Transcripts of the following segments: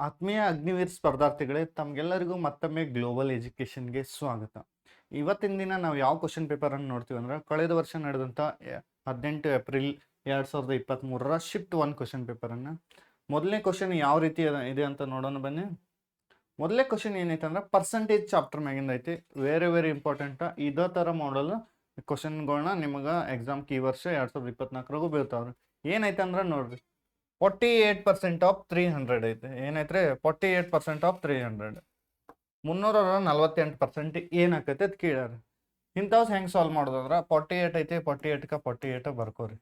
ಆತ್ಮೀಯ ಅಗ್ನಿವೀರ್ ಸ್ಪರ್ಧಾರ್ಥಿಗಳೇ, ತಮಗೆಲ್ಲರಿಗೂ ಮತ್ತೊಮ್ಮೆ ಗ್ಲೋಬಲ್ ಎಜುಕೇಷನ್ಗೆ ಸ್ವಾಗತ. ಇವತ್ತಿನ ದಿನ ನಾವು ಯಾವ ಕ್ವಶನ್ ಪೇಪರನ್ನು ನೋಡ್ತೀವಿ ಅಂದ್ರೆ, ಕಳೆದ ವರ್ಷ ನಡೆದಂಥ 18 ಏಪ್ರಿಲ್ 2023ರ ಶಿಫ್ಟ್ 1 ಕ್ವಶನ್ ಪೇಪರನ್ನು. ಮೊದಲನೇ ಕ್ವಶನ್ ಯಾವ ರೀತಿ ಇದೆ ಅಂತ ನೋಡೋಣ ಬನ್ನಿ. ಮೊದಲನೇ ಕ್ವಶನ್ ಏನೈತೆ ಅಂದ್ರೆ ಪರ್ಸೆಂಟೇಜ್ ಚಾಪ್ಟರ್ ಮ್ಯಾಗಿಂದ ಐತಿ. Very important. ಇದೇ ಥರ ಮಾಡಲ್ ಕ್ವಶನ್ಗಳನ್ನ ನಿಮಗೆ ಎಕ್ಸಾಮ್ಗೆ ಈ ವರ್ಷ 2024 ಬೀಳ್ತಾವ್ರಿ. ಏನೈತೆ ಅಂದ್ರೆ ನೋಡ್ರಿ, 48% ಆಫ್ 300 ಐತೆ. ಏನೈತ್ರಿ? 48% ಆಫ್ 300. 348% ಏನಾಕೈತೆ ಅದು ಕೇಳ್ಯಾರ. ಇಂಥವ್ಸ್ ಹೆಂಗೆ ಸಾಲ್ವ್ ಮಾಡೋದಂದ್ರೆ 48 ಐತಿ, 48ಕ್ಕೆ 48 ಬರ್ಕೋರಿ.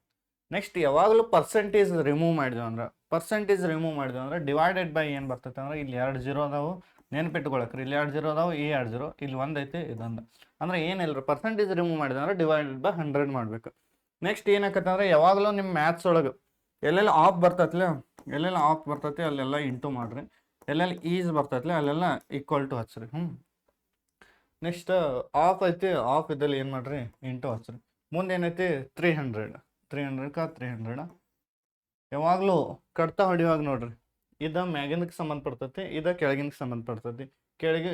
ನೆಕ್ಸ್ಟ್ ಯಾವಾಗಲೂ ಪರ್ಸೆಂಟೇಜ್ ರಿಮೂವ್ ಮಾಡಿದ್ವಿ ಅಂದ್ರೆ ಡಿವೈಡೆಡ್ ಬೈ ಏನು ಬರ್ತೈತೆ ಅಂದ್ರೆ, ಇಲ್ಲಿ 2 0 ಅದಾವು, ನೆನ್ಪಿಟ್ಕೊಳಕ್ರಿ. ಇಲ್ಲಿ 2 0 ಅದಾವು, ಈ 2 0, ಇಲ್ಲಿ 1 ಐತಿ, ಇದೊಂದು. ಅಂದ್ರೆ ಏನಿಲ್ಲ, ಪರ್ಸೆಂಟೇಜ್ ರಿಮೂವ್ ಮಾಡಿದ್ರೆ ಅಂದ್ರೆ ಡಿವೈಡೆಡ್ ಬೈ 100 ಮಾಡ್ಬೇಕು. ನೆಕ್ಸ್ಟ್ ಏನಾಕತ್ತೆ ಅಂದ್ರೆ, ಯಾವಾಗಲೂ ನಿಮ್ಮ ಮ್ಯಾಥ್ಸ್ ಒಳಗೆ ಎಲ್ಲೆಲ್ಲ ಆಫ್ ಬರ್ತೈತಿ ಅಲ್ಲೆಲ್ಲ ಇಂಟು ಮಾಡ್ರಿ. ಎಲ್ಲೆಲ್ಲ ಈಸ್ ಬರ್ತೈತಿ ಅಲ್ಲೆಲ್ಲ ಈಕ್ವಲ್ ಟು ಹಚ್ಚ್ರಿ. ನೆಕ್ಸ್ಟ್ ಆಫ್ ಐತಿ, ಆಫ್ ಇದ್ದಲ್ಲಿ ಏನು ಮಾಡ್ರಿ, ಇಂಟು ಹಚ್ಚ್ರಿ. ಮುಂದೆ ಏನೈತಿ 300 300 ಯಾವಾಗಲೂ ಕಡ್ತಾ ಹೊಡಿಯುವಾಗ ನೋಡ್ರಿ, ಇದು ಮ್ಯಾಗಿನಕ್ಕೆ ಸಂಬಂಧಪಡ್ತೈತಿ, ಇದು ಕೆಳಗಿನಕ್ಕೆ ಸಂಬಂಧಪಡ್ತೈತಿ. ಕೆಳಗೆ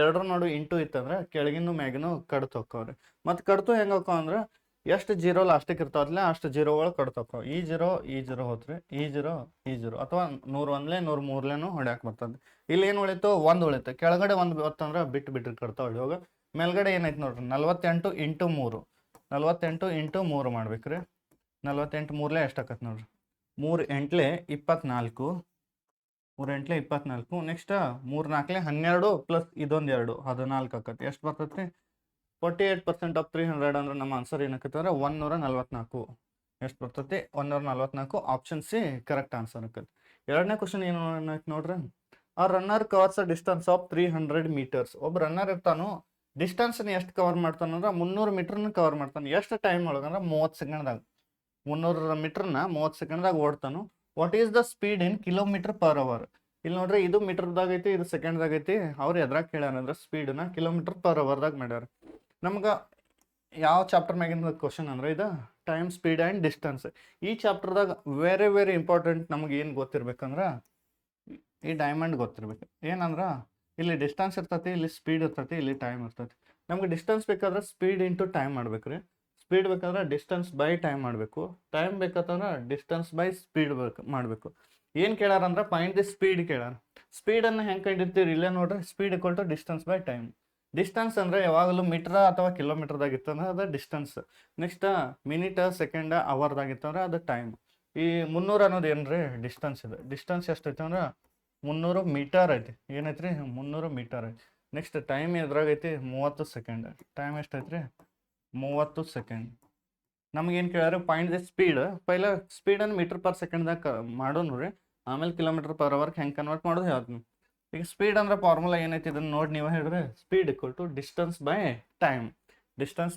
ಎರಡರ ನಡು ಇಂಟು ಇತ್ತಂದ್ರೆ ಕೆಳಗಿನ ಮ್ಯಾಗಿನೂ ಕಡ್ತು ಹೋಕ್ಕವ್ರಿ. ಮತ್ತು ಕಡ್ತು ಹೆಂಗೆ ಹೋಕ್ಕವ ಅಂದ್ರೆ, ಎಷ್ಟು ಜೀರೋ ಲಾಸ್ಟಿಗೆ ಇರ್ತಾವಲ್ಲ ಅಷ್ಟು ಜೀರೋಗಳು ಕಡ್ತೋಕ್ಕವ. ಈ ಜೀರೋ ಹೋತ್ರಿ, ಈ ಜೀರೋ ಅಥವಾ 101 103 ಹೊಡ್ಯಾಕೆ ಬರ್ತದೆ. ಇಲ್ಲಿ ಏನು ಉಳಿತು? 1 ಉಳಿತು. ಕೆಳಗಡೆ 1 ಬರ್ತಂದ್ರೆ ಬಿಟ್ಟು ಕಡ್ತಾ ಹೊಡಿಯೋಗ ಮೇಲ್ಗಡೆ ಏನೈತೆ ನೋಡ್ರಿ, 48 ಇಂಟು 3 ಮಾಡ್ಬೇಕ್ರಿ. 48 3 ಎಷ್ಟಾಕತ್ತೆ ನೋಡ್ರಿ, 3 8 24. 3 8 24. ನೆಕ್ಸ್ಟ್ 3 4 12 ಪ್ಲಸ್ ಇದೊಂದು 2 14 ಆಕತ್ತೆ. ಎಷ್ಟು ಬರ್ತೈತಿ? 48% ಆಫ್ 300 ಅಂದ್ರೆ ನಮ್ಮ ಆನ್ಸರ್ ಏನಕ್ಕೈತೆ ಅಂದ್ರೆ 144. ಎಷ್ಟು ಬರ್ತೈತಿ? 144. ಆಪ್ಷನ್ ಸಿ ಕರೆಕ್ಟ್ ಆನ್ಸರ್ ಆಕೈತಿ. ಎರಡನೇ ಕ್ವಶನ್ ಏನು ನೋಡ್ರಿ, a runner covers distance of 300 metres. ಒಬ್ಬ ರನ್ನರ್ ಇರ್ತಾನು, ಡಿಸ್ಟೆನ್ಸ್ನ ಎಷ್ಟು ಕವರ್ ಮಾಡ್ತಾನಂದ್ರೆ 300 ಮೀಟರ್ನ ಕವರ್ ಮಾಡ್ತಾನೆ. ಎಷ್ಟು ಟೈಮ್ ಒಳಗಂದ್ರೆ 30 ಸೆಕೆಂಡ್ದಾಗ. 300 ಮೀಟರ್ನ 30 ಸೆಕೆಂಡ್ದಾಗ ಓಡ್ತಾನು. What is the speed in kilometre per hour? ಇಲ್ಲಿ ನೋಡ್ರಿ, ಇದು ಮೀಟರ್ದಾಗ ಐತಿ, ಇದು ಸೆಕೆಂಡ್ದಾಗ ಐತಿ. ಅವ್ರು ಎದ್ರಾಗ ಕೇಳ್ಯಾರಂದ್ರೆ ಸ್ಪೀಡ್ನ ಕಿಲೋಮೀಟರ್ ಪರ್ ಅವರ್ದಾಗ ಮಾಡ್ಯಾರ. ನಮ್ಗೆ ಯಾವ ಚಾಪ್ಟರ್ ಮ್ಯಾಗಿನ ಕ್ವಶನ್ ಅಂದ್ರೆ ಇದು ಟೈಮ್, ಸ್ಪೀಡ್ ಆ್ಯಂಡ್ ಡಿಸ್ಟೆನ್ಸ್. ಈ ಚಾಪ್ಟರ್ದಾಗ ವೆರಿ ಇಂಪಾರ್ಟೆಂಟ್. ನಮ್ಗೆ ಏನು ಗೊತ್ತಿರ್ಬೇಕಂದ್ರೆ, ಈ ಡೈಮಂಡ್ ಗೊತ್ತಿರ್ಬೇಕು. ಏನಂದ್ರೆ ಇಲ್ಲಿ ಡಿಸ್ಟೆನ್ಸ್ ಇರ್ತೈತಿ, ಇಲ್ಲಿ ಸ್ಪೀಡ್ ಇರ್ತೈತಿ, ಇಲ್ಲಿ ಟೈಮ್ ಇರ್ತೈತಿ. ನಮ್ಗೆ ಡಿಸ್ಟೆನ್ಸ್ ಬೇಕಾದ್ರೆ ಸ್ಪೀಡ್ ಇಂಟು ಟೈಮ್ ಮಾಡ್ಬೇಕ್ರಿ. ಸ್ಪೀಡ್ ಬೇಕಾದ್ರೆ ಡಿಸ್ಟೆನ್ಸ್ ಬೈ ಟೈಮ್ ಮಾಡಬೇಕು. ಟೈಮ್ ಬೇಕಂತಂದ್ರೆ ಡಿಸ್ಟೆನ್ಸ್ ಬೈ ಸ್ಪೀಡ್ ಮಾಡಬೇಕು. ಏನು ಕೇಳ್ಯಾರಂದ್ರೆ ಫೈಂಡ್ ದಿ ಸ್ಪೀಡ್ ಕೇಳ್ಯಾರ. ಸ್ಪೀಡನ್ನು ಹೆಂಗೆ ಕಂಡಿರ್ತೀರಿ? ಇಲ್ಲೇ ನೋಡ್ರಿ, speed equal to distance by time. Distance ಅಂದರೆ ಯಾವಾಗಲೂ ಮೀಟರ್ ಅಥವಾ ಕಿಲೋಮೀಟರ್ದಾಗ ಇತ್ತಂದ್ರೆ ಅದು ಡಿಸ್ಟೆನ್ಸ್. ನೆಕ್ಸ್ಟ್ ಮಿನಿಟ್, ಸೆಕೆಂಡ್, ಅವರ್ದಾಗಿತ್ತಂದ್ರೆ ಅದು ಟೈಮ್. ಈ 300 ಅನ್ನೋದು ಏನ್ರಿ? ಡಿಸ್ಟೆನ್ಸ್ ಇದೆ. ಡಿಸ್ಟೆನ್ಸ್ ಎಷ್ಟೈತೆ ಅಂದ್ರೆ 300 ಮೀಟರ್ ಐತಿ. ಏನೈತ್ರಿ? 300 ಮೀಟರ್ ಐತಿ. ನೆಕ್ಸ್ಟ್ ಟೈಮ್ ಎದ್ರಾಗೈತಿ? 30 ಸೆಕೆಂಡ್. ಟೈಮ್ ಎಷ್ಟೈತ್ರಿ? 30 ಸೆಕೆಂಡ್. ನಮ್ಗೇನು ಕೇಳ್ಯಾರ? Point the speed. ಪೈಲ ಸ್ಪೀಡನ್ನು ಮೀಟರ್ ಪರ್ ಸೆಕೆಂಡ್ದಾಗ ಮಾಡೋನು ರೀ, ಆಮೇಲೆ ಕಿಲೋಮೀಟರ್ ಪರ್ ಅವರ್ಗೆ ಹೆಂಗೆ ಕನ್ವರ್ಟ್ ಮಾಡೋದು ಹೇಳ್ತೀನಿ. ಈಗ ಸ್ಪೀಡ್ ಅಂದ್ರೆ ಫಾರ್ಮುಲಾ ಏನೈತಿ ಇದನ್ನು ನೋಡಿ ನೀವು ಹೇಳ್ರಿ. Speed equal to distance by time. Distance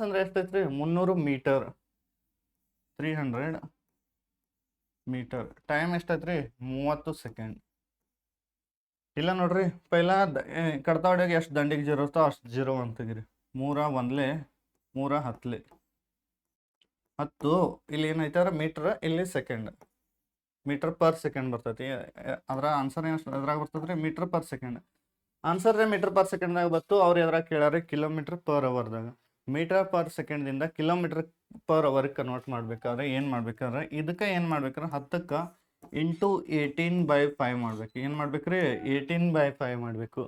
ಅಂದ್ರೆ ಎಷ್ಟೈತ್ರಿ? 300 ಮೀಟರ್. 300 ಮೀಟರ್. ಟೈಮ್ ಎಷ್ಟೈತ್ರಿ? 30 ಸೆಕೆಂಡ್. ಇಲ್ಲ ನೋಡ್ರಿ, ಪೈಲ ಕಡ್ತಾ ಹೊಡ್ಯಾಗ ಎಷ್ಟು ದಂಡಿಗೆ ಜೀರೋ ಇರ್ತಾವ ಅಷ್ಟು ಜೀರೋ ಅಂತ ತೆಗಿರಿ. 3 1 3 10 10. ಇಲ್ಲಿ ಏನೈತೆ ಮೀಟರ್, ಇಲ್ಲಿ ಸೆಕೆಂಡ್. ಮೀಟರ್ ಪರ್ ಸೆಕೆಂಡ್ ಬರ್ತೈತಿ. ಅದ್ರ ಆನ್ಸರ್ ಏನು ಎದ್ರಾಗ ಬರ್ತದ್ರಿ? Metre per second. Answer metre per ಸೆಕೆಂಡ್ದಾಗ ಬತ್ತು. ಅವ್ರು ಎದ್ರಾಗ ಕೇಳ್ಯಾರ ಕಿಲೋಮೀಟರ್ ಪರ್ ಅವರ್ದಾಗ. ಮೀಟರ್ ಪರ್ ಸೆಕೆಂಡ್ದಿಂದ ಕಿಲೋಮೀಟರ್ ಪರ್ ಅವರ್ಗೆ ಕನ್ವರ್ಟ್ ಮಾಡ್ಬೇಕಾದ್ರೆ ಏನು ಮಾಡ್ಬೇಕಾದ್ರೆ, ಇದಕ್ಕೆ ಏನು ಮಾಡ್ಬೇಕಾದ್ರೆ 10ಕ್ಕೆ ಇಂಟು 18/5 ಮಾಡ್ಬೇಕು. ಏನು ಮಾಡ್ಬೇಕ್ರಿ? 18/5 ಮಾಡಬೇಕು.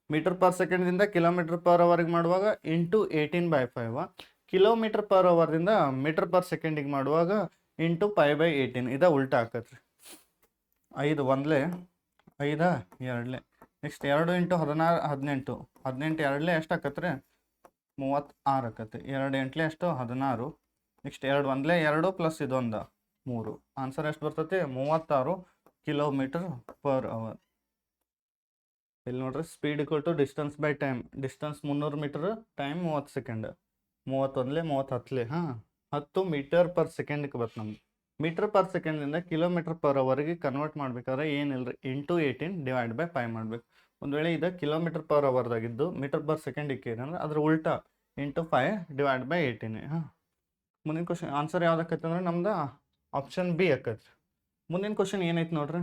ಮೀಟರ್ ಪರ್ ಸೆಕೆಂಡ್ದಿಂದ ಕಿಲೋಮೀಟರ್ ಪರ್ ಅವರ್ಗೆ ಮಾಡುವಾಗ ಇಂಟು 18/5. ಕಿಲೋಮೀಟರ್ ಪರ್ ಅವರ್ದಿಂದ ಮೀಟರ್ ಪರ್ ಸೆಕೆಂಡಿಗೆ ಮಾಡುವಾಗ ಇಂಟು 5/18. ಇದು ಉಲ್ಟಾ ಆಕತ್ರಿ. 5 1 5 2. Next 2 into 16 18. 18 2 ಎಷ್ಟು ಆಕತ್ರಿ? 36 ಆಕತಿ. 2 8 ಎಷ್ಟು? 16. ನೆಕ್ಸ್ಟ್ 2 1 2 ಪ್ಲಸ್ ಇದೊಂದು 3. ಆನ್ಸರ್ ಎಷ್ಟು ಬರ್ತೈತಿ? 36 ಕಿಲೋಮೀಟರ್ ಪರ್ ಅವರ್. ಇಲ್ಲಿ ನೋಡ್ರಿ, speed equal to distance by time. Distance 300 metre, time 30 second. 31 30 10 metre per ಸೆಕೆಂಡ್ಗೆ ಬರ್ತದೆ ನಮ್ಗೆ. ಮೀಟರ್ ಪರ್ ಸೆಕೆಂಡ್ದಿಂದ ಕಿಲೋಮೀಟರ್ ಪರ್ ಅವರ್ಗೆ ಕನ್ವರ್ಟ್ ಮಾಡ್ಬೇಕಾದ್ರೆ ಏನಿಲ್ಲ, ಇಂಟು 18/5 ಮಾಡ್ಬೇಕು. ಒಂದು ವೇಳೆ ಇದು ಕಿಲೋಮೀಟರ್ ಪರ್ ಅವರ್ದಾಗಿದ್ದು ಮೀಟರ್ ಪರ್ ಸೆಕೆಂಡಿಗೆ ಏನಂದ್ರೆ ಅದ್ರ ಉಲ್ಟಾ ಇಂಟು 5/18. ಮುಂದಿನ ಕ್ವಶನ್ ಆನ್ಸರ್ ಯಾವ್ದಕ್ಕೈತೆ ಅಂದ್ರೆ ನಮ್ದು ಆಪ್ಷನ್ ಬಿ ಆಕತ್ರಿ. ಮುಂದಿನ ಕ್ವಶನ್ ಏನೈತೆ ನೋಡ್ರಿ.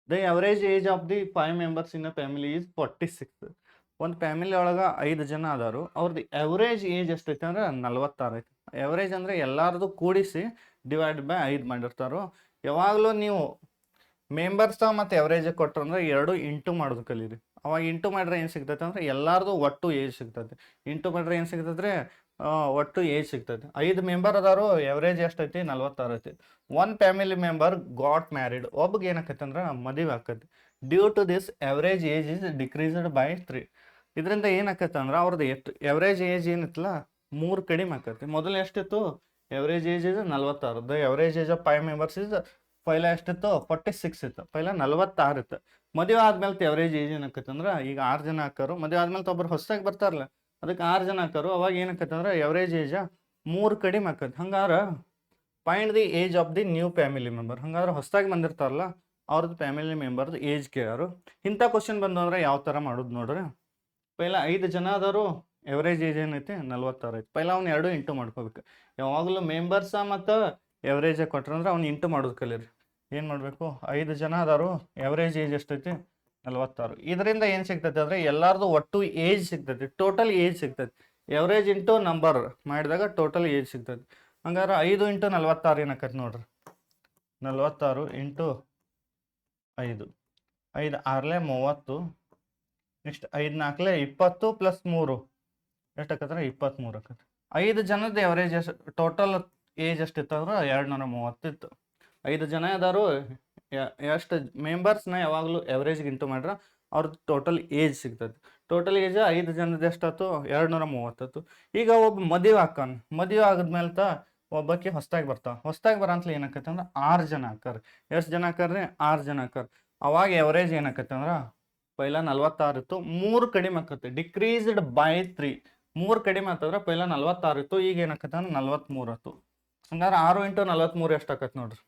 The average age of the 5 members in a family is 46. ಒಂದು ಫ್ಯಾಮಿಲಿ ಒಳಗೆ 5 ಜನ ಅದಾರು, ಅವ್ರದ್ದು ಎವರೇಜ್ ಏಜ್ ಎಷ್ಟೈತೆ ಅಂದ್ರೆ 46 ಐತಿ. ಎವರೇಜ್ ಅಂದರೆ ಎಲ್ಲಾರ್ದು ಕೂಡಿಸಿ ಡಿವೈಡ್ ಬೈ 5 ಮಾಡಿರ್ತಾರೋ. ಯಾವಾಗಲೂ ನೀವು ಮೆಂಬರ್ಸ್ ಮತ್ತು ಎವರೇಜ್ ಕೊಟ್ಟರು ಅಂದ್ರೆ 2 ಇಂಟು ಮಾಡೋದು ಕಲೀರಿ. ಅವಾಗ ಇಂಟು ಮಾಡ್ರೆ ಏನು ಸಿಗ್ತೈತೆ ಅಂದ್ರೆ ಎಲ್ಲಾರ್ದು ಒಟ್ಟು ಏಜ್ ಸಿಗ್ತೈತೆ. ಇಂಟು ಮಾಡ್ರೆ ಏನು ಸಿಗ್ತೈತೆ, ಒಟ್ಟು ಏಜ್ ಸಿಗ್ತೈತೆ. 5 ಮೆಂಬರ್ ಅದಾರು, ಎವರೇಜ್ ಎಷ್ಟೈತಿ 46 ಐತಿ. One family member got married, ಒಬ್ಬಗೆ ಏನಾಕೈತೆ ಅಂದ್ರೆ ಮದುವೆ ಆಕೈತಿ. Due to this average age is decreased by 3. ಇದರಿಂದ ಏನಾಕೈತೆ ಅಂದ್ರೆ ಅವ್ರದ್ದು ಎಷ್ಟು ಎವರೇಜ್ ಏಜ್ ಏನಿತ್ತಲ್ಲ 3 ಕಡಿಮೆ ಆಕೈತಿ. ಮೊದಲು ಎಷ್ಟಿತ್ತು, average age is 46. The average age of 5 members is ಪೈಲ ಎಷ್ಟಿತ್ತು 46 ಇತ್ತು. ಪೈಲ 46 ಇತ್ತು. ಮದುವೆ ಆದ್ಮೇಲೆ ಎವರೇಜ್ ಏಜ್ ಏನಾಕೈತೆ ಅಂದ್ರೆ ಈಗ 6 ಜನ ಹಾಕಾರು. ಮದುವೆ ಆದ್ಮೇಲೆ ಒಬ್ಬರು ಹೊಸದಾಗಿ ಬರ್ತಾರಲ್ಲ, ಅದಕ್ಕೆ 6 ಜನ ಹಾಕಾರು. ಅವಾಗ ಏನಾಕೈತೆ ಅಂದ್ರೆ ಎವರೇಜ್ ಏಜ್ 3 ಕಡಿಮೆ ಆಕೈತಿ. ಹಂಗಾರೆ find the age of the new family member. ಹಂಗಾದ್ರೆ ಹೊಸದಾಗಿ ಬಂದಿರ್ತಾರಲ್ಲ ಅವ್ರದ್ದು ಫ್ಯಾಮಿಲಿ ಮೆಂಬರ್ದು ಏಜ್ ಕೇಳಾರು. ಇಂಥ ಕ್ವಶನ್ ಬಂದು ಅಂದ್ರೆ ಯಾವ ಥರ ಮಾಡೋದು ನೋಡ್ರಿ. ಪೈಲ 5 ಜನ ಆದವರು, ಎವರೇಜ್ ಏಜ್ ಏನೈತಿ 46 ಐತಿ. ಪೈಲ ಅವ್ನು 2 ಇಂಟು ಮಾಡ್ಕೋಬೇಕು. ಯಾವಾಗಲೂ ಮೆಂಬರ್ಸ ಮತ್ತು ಎವರೇಜ್ ಕೊಟ್ರಂದ್ರೆ ಅವ್ನು ಇಂಟು ಮಾಡೋದು ಕಲೀರಿ. ಏನು ಮಾಡಬೇಕು, 5 ಜನ ಅದಾರು, ಎವರೇಜ್ ಏಜ್ ಎಷ್ಟೈತಿ 46. ಇದರಿಂದ ಏನು ಸಿಗ್ತೈತೆ ಅಂದರೆ ಎಲ್ಲರದು ಒಟ್ಟು ಏಜ್ ಸಿಗ್ತೈತಿ, ಟೋಟಲ್ ಏಜ್ ಸಿಗ್ತೈತಿ. ಎವರೇಜ್ ಇಂಟು ನಂಬರ್ ಮಾಡಿದಾಗ ಟೋಟಲ್ ಏಜ್ ಸಿಗ್ತೈತಿ. ಹಂಗಾರೆ 5 ಇಂಟು 46 ಏನಾಕೈತಿ ನೋಡ್ರಿ, 46 ಇಂಟು 5, 5 6 30. ನೆಕ್ಸ್ಟ್ 5 4 20 ಪ್ಲಸ್ 3 ಎಷ್ಟಾಕತ್ತಾರೆ 23 ಆಕತಿ. 5 ಜನದ ಎವರೇಜ್ ಎಷ್ಟು, ಟೋಟಲ್ ಏಜ್ ಎಷ್ಟಿತ್ತು ಅಂದ್ರೆ 230 ಇತ್ತು. 5 ಜನ ಅದಾರು, ಎಷ್ಟು ಮೆಂಬರ್ಸ್ನ ಯಾವಾಗಲೂ ಎವರೇಜ್ಗೆ ಇಂಟು ಮಾಡ್ರೆ ಅವ್ರದ್ದು ಟೋಟಲ್ ಏಜ್ ಸಿಗ್ತದೆ. ಟೋಟಲ್ ಏಜ್ 5 ಜನದ ಎಷ್ಟಾಯ್ತು 230. ಈಗ ಒಬ್ಬ ಮದುವೆ ಹಾಕಾನ, ಮದುವೆ ಆದ್ಮೇಲೆ ಒಬ್ಬಕ್ಕೆ ಹೊಸ್ದಾಗಿ ಬರ್ತಾವ. ಹೊಸ್ದಾಗಿ ಬರೋಂತಲೇ ಏನಾಕೈತೆ ಅಂದ್ರೆ 6 ಜನ ಹಾಕಾರೆ. ಎಷ್ಟು ಜನ ಹಾಕಾರ್ರಿ, 6 ಜನ ಹಾಕಾರೆ. ಅವಾಗ ಎವರೇಜ್ ಏನಾಕೈತೆ ಅಂದ್ರೆ ಪೈಲ 46 ಇತ್ತು, 3 ಕಡಿಮೆ ಆಕತ್ತೆ, ಡಿಕ್ರೀಸ್ಡ್ ಬೈ 3. 3 ಕಡಿಮೆ ಆಗ್ತದ್ರೆ ಪೈಲ 46 ಇತ್ತು, ಈಗ ಏನಾಕತ್ತೆ ಅಂದ್ರೆ 43 ಆಯ್ತು. ಹಂಗಾರೆ 6 ಇಂಟು 43 ಎಷ್ಟಾಕತ್ತೆ ನೋಡ್ರಿ,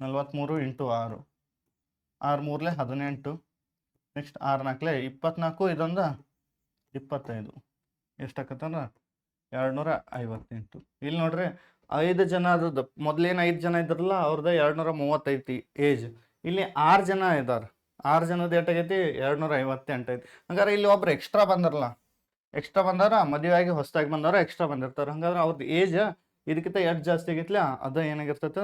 43 ಇಂಟು 6, 6 3 18. ನೆಕ್ಸ್ಟ್ 6 4 24, ಇದೊಂದು 25. ಎಷ್ಟಾಕತ್ತಂದ್ರೆ 258. ಇಲ್ಲಿ ನೋಡ್ರಿ 5 ಜನ ಅದ್ರದ್ದು ಮೊದ್ಲೇನು 5 ಜನ ಇದ್ರಲ್ಲ ಅವ್ರದ್ದು 235 ಏಜ್. ಇಲ್ಲಿ 6 ಜನ ಇದ್ದಾರೆ, 6 ಜನದ ಏಟಾಗೈತಿ 258 ಐತಿ. ಹಂಗಾರೆ ಇಲ್ಲಿ ಒಬ್ರು ಎಕ್ಸ್ಟ್ರಾ ಬಂದಾರಲ್ಲ, ಎಕ್ಸ್ಟ್ರಾ ಬಂದಾರ, ಮದುವೆ ಆಗಿ ಹೊಸದಾಗಿ ಬಂದವ್ರ ಎಕ್ಸ್ಟ್ರಾ ಬಂದಿರ್ತಾರೆ. ಹಂಗಾದ್ರೆ ಅವ್ರದ್ದು ಏಜ್ ಇದಕ್ಕಿಂತ ಎಷ್ಟು ಜಾಸ್ತಿ ಆಗೈತಿಲ್ಲ ಅದು ಏನಾಗಿರ್ತೈತೆ,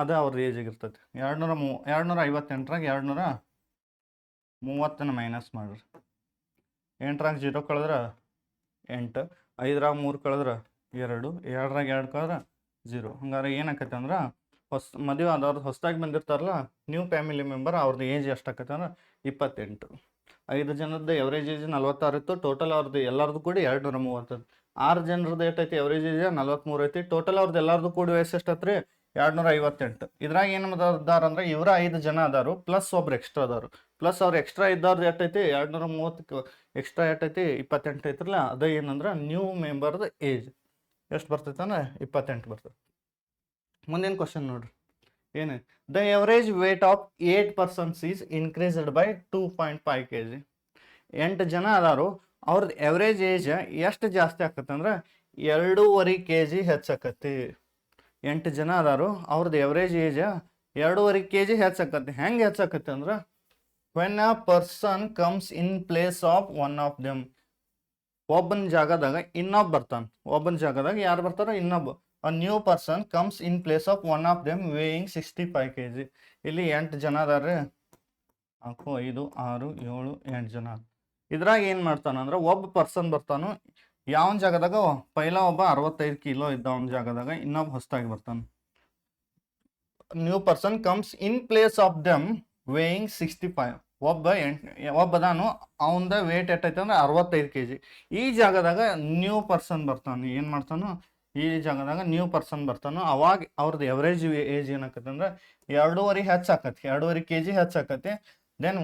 ಅದು ಅವ್ರದ್ದು ಏಜ್ ಆಗಿರ್ತೈತೆ. 258ರಾಗ 230 ಮೈನಸ್ ಮಾಡ್ರಿ. 8ರಾಗ 0 ಕಳೆದ್ರೆ 8, 5ರಾಗ 3 ಕಳೆದ್ರೆ 2, 2ರಾಗ 2 ಕಳೆದ್ರೆ 0. ಹಂಗಾರೆ ಏನಾಕೈತೆ ಅಂದ್ರೆ ಮದುವೆ ಆದವ್ರು ಹೊಸದಾಗಿ ಬಂದಿರ್ತಾರಲ್ಲ ನ್ಯೂ ಫ್ಯಾಮಿಲಿ ಮೆಂಬರ್, ಅವ್ರದ್ದು ಏಜ್ ಎಷ್ಟಾಕೈತೆ ಅಂದ್ರೆ 28. 5 ಜನದ ಎವರೇಜ್ ಏಜ್ 46 ಇತ್ತು, ಟೋಟಲ್ ಅವ್ರದ್ದು ಎಲ್ಲರದು ಕೂಡಿ 230. 6 ಜನರದ್ದು ಎಷ್ಟೈತಿ ಎವರೇಜ್ ಏಜ್ 43 ಐತಿ, ಟೋಟಲ್ ಅವ್ರದ್ದು ಎಲ್ಲರದು ಕೂಡಿ ವಯಸ್ಸು ಎಷ್ಟೈತ್ರಿ 258. ಇದ್ರಾಗ ಏನು ಅದಾರ ಅಂದ್ರೆ ಇವರ 5 ಜನ ಅದಾರು ಪ್ಲಸ್ ಒಬ್ರು ಎಕ್ಸ್ಟ್ರಾ ಅದಾರು. ಪ್ಲಸ್ ಅವ್ರು ಎಕ್ಸ್ಟ್ರಾ ಇದ್ದವ್ರದ್ದು ಎಷ್ಟೈತಿ 230 ಎಕ್ಸ್ಟ್ರಾ ಎಷ್ಟೈತಿ 28 ಐತ್ರಲ್ಲ, ಅದು ಏನಂದ್ರೆ ನ್ಯೂ ಮೆಂಬರ್ದು ಏಜ್ ಎಷ್ಟು ಬರ್ತೈತೆ ಅಂದ್ರೆ 28 ಬರ್ತದೆ. ಮುಂದಿನ ಕ್ವಶನ್ ನೋಡ್ರಿ ಏನು, the average weight of 8 persons is increased by 2.5 kg. 8 ಜನ ಅದಾರು, ಅವ್ರದ್ದು ಎವರೇಜ್ ಏಜ್ ಎಷ್ಟು ಜಾಸ್ತಿ ಆಕತ್ತೆ ಅಂದ್ರೆ 2.5 kg ಹೆಚ್ಚಾಕತಿ. 8 ಜನ ಅದಾರು, ಅವ್ರದ್ದು ಎವರೇಜ್ ಏಜ್ 2.5 kg ಹೆಚ್ಚಾಕತಿ. ಹೆಂಗೆ ಹೆಚ್ಚಾಕತಿ ಅಂದ್ರೆ when a person comes in place of one of them. ಒಬ್ಬನ ಜಾಗದಾಗ ಇನ್ನೊಬ್ಬ ಬರ್ತಾನೆ, ಒಬ್ಬನ ಜಾಗದಾಗ ಯಾರು ಬರ್ತಾರೋ ಇನ್ನೊಬ್ಬ. A new person comes in place of one of them weighing 65 kg. ಇಲ್ಲಿ 8 ಜನ ಅದಾರೆ, 4 5 6 7 8 ಜನ. ಇದ್ರಾಗ ಏನು ಮಾಡ್ತಾನಂದ್ರೆ ಒಬ್ಬ ಪರ್ಸನ್ ಬರ್ತಾನು, ಯಾವನ ಜಾಗದಾಗ ಪೈಲ ಒಬ್ಬ 65 ಕಿಲೋ ಇದ್ದ ಅವನ ಜಾಗದಾಗ ಇನ್ನೊಬ್ಬ ಹೊಸದಾಗಿ ಬರ್ತಾನೆ. New person comes in place of them weighing 65. ಒಬ್ಬದಾನು ಅವನದ ವೇಟ್ ಎಷ್ಟೈತೆ ಅಂದ್ರೆ 65 kg. ಈ ಜಾಗದಾಗ ನ್ಯೂ ಪರ್ಸನ್ ಬರ್ತಾನೆ, ಏನು ಮಾಡ್ತಾನು ಈ ಜಾಗದಾಗ ನ್ಯೂ ಪರ್ಸನ್ ಬರ್ತಾನೋ ಅವಾಗ ಅವ್ರದ್ದು ಎವರೇಜ್ ಏಜ್ ಏನಾಕತ್ತೆ ಅಂದ್ರೆ 2.5 ಹೆಚ್ಚಾಕತಿ, 2.5 kg ಹೆಚ್ಚಾಕತಿ. Then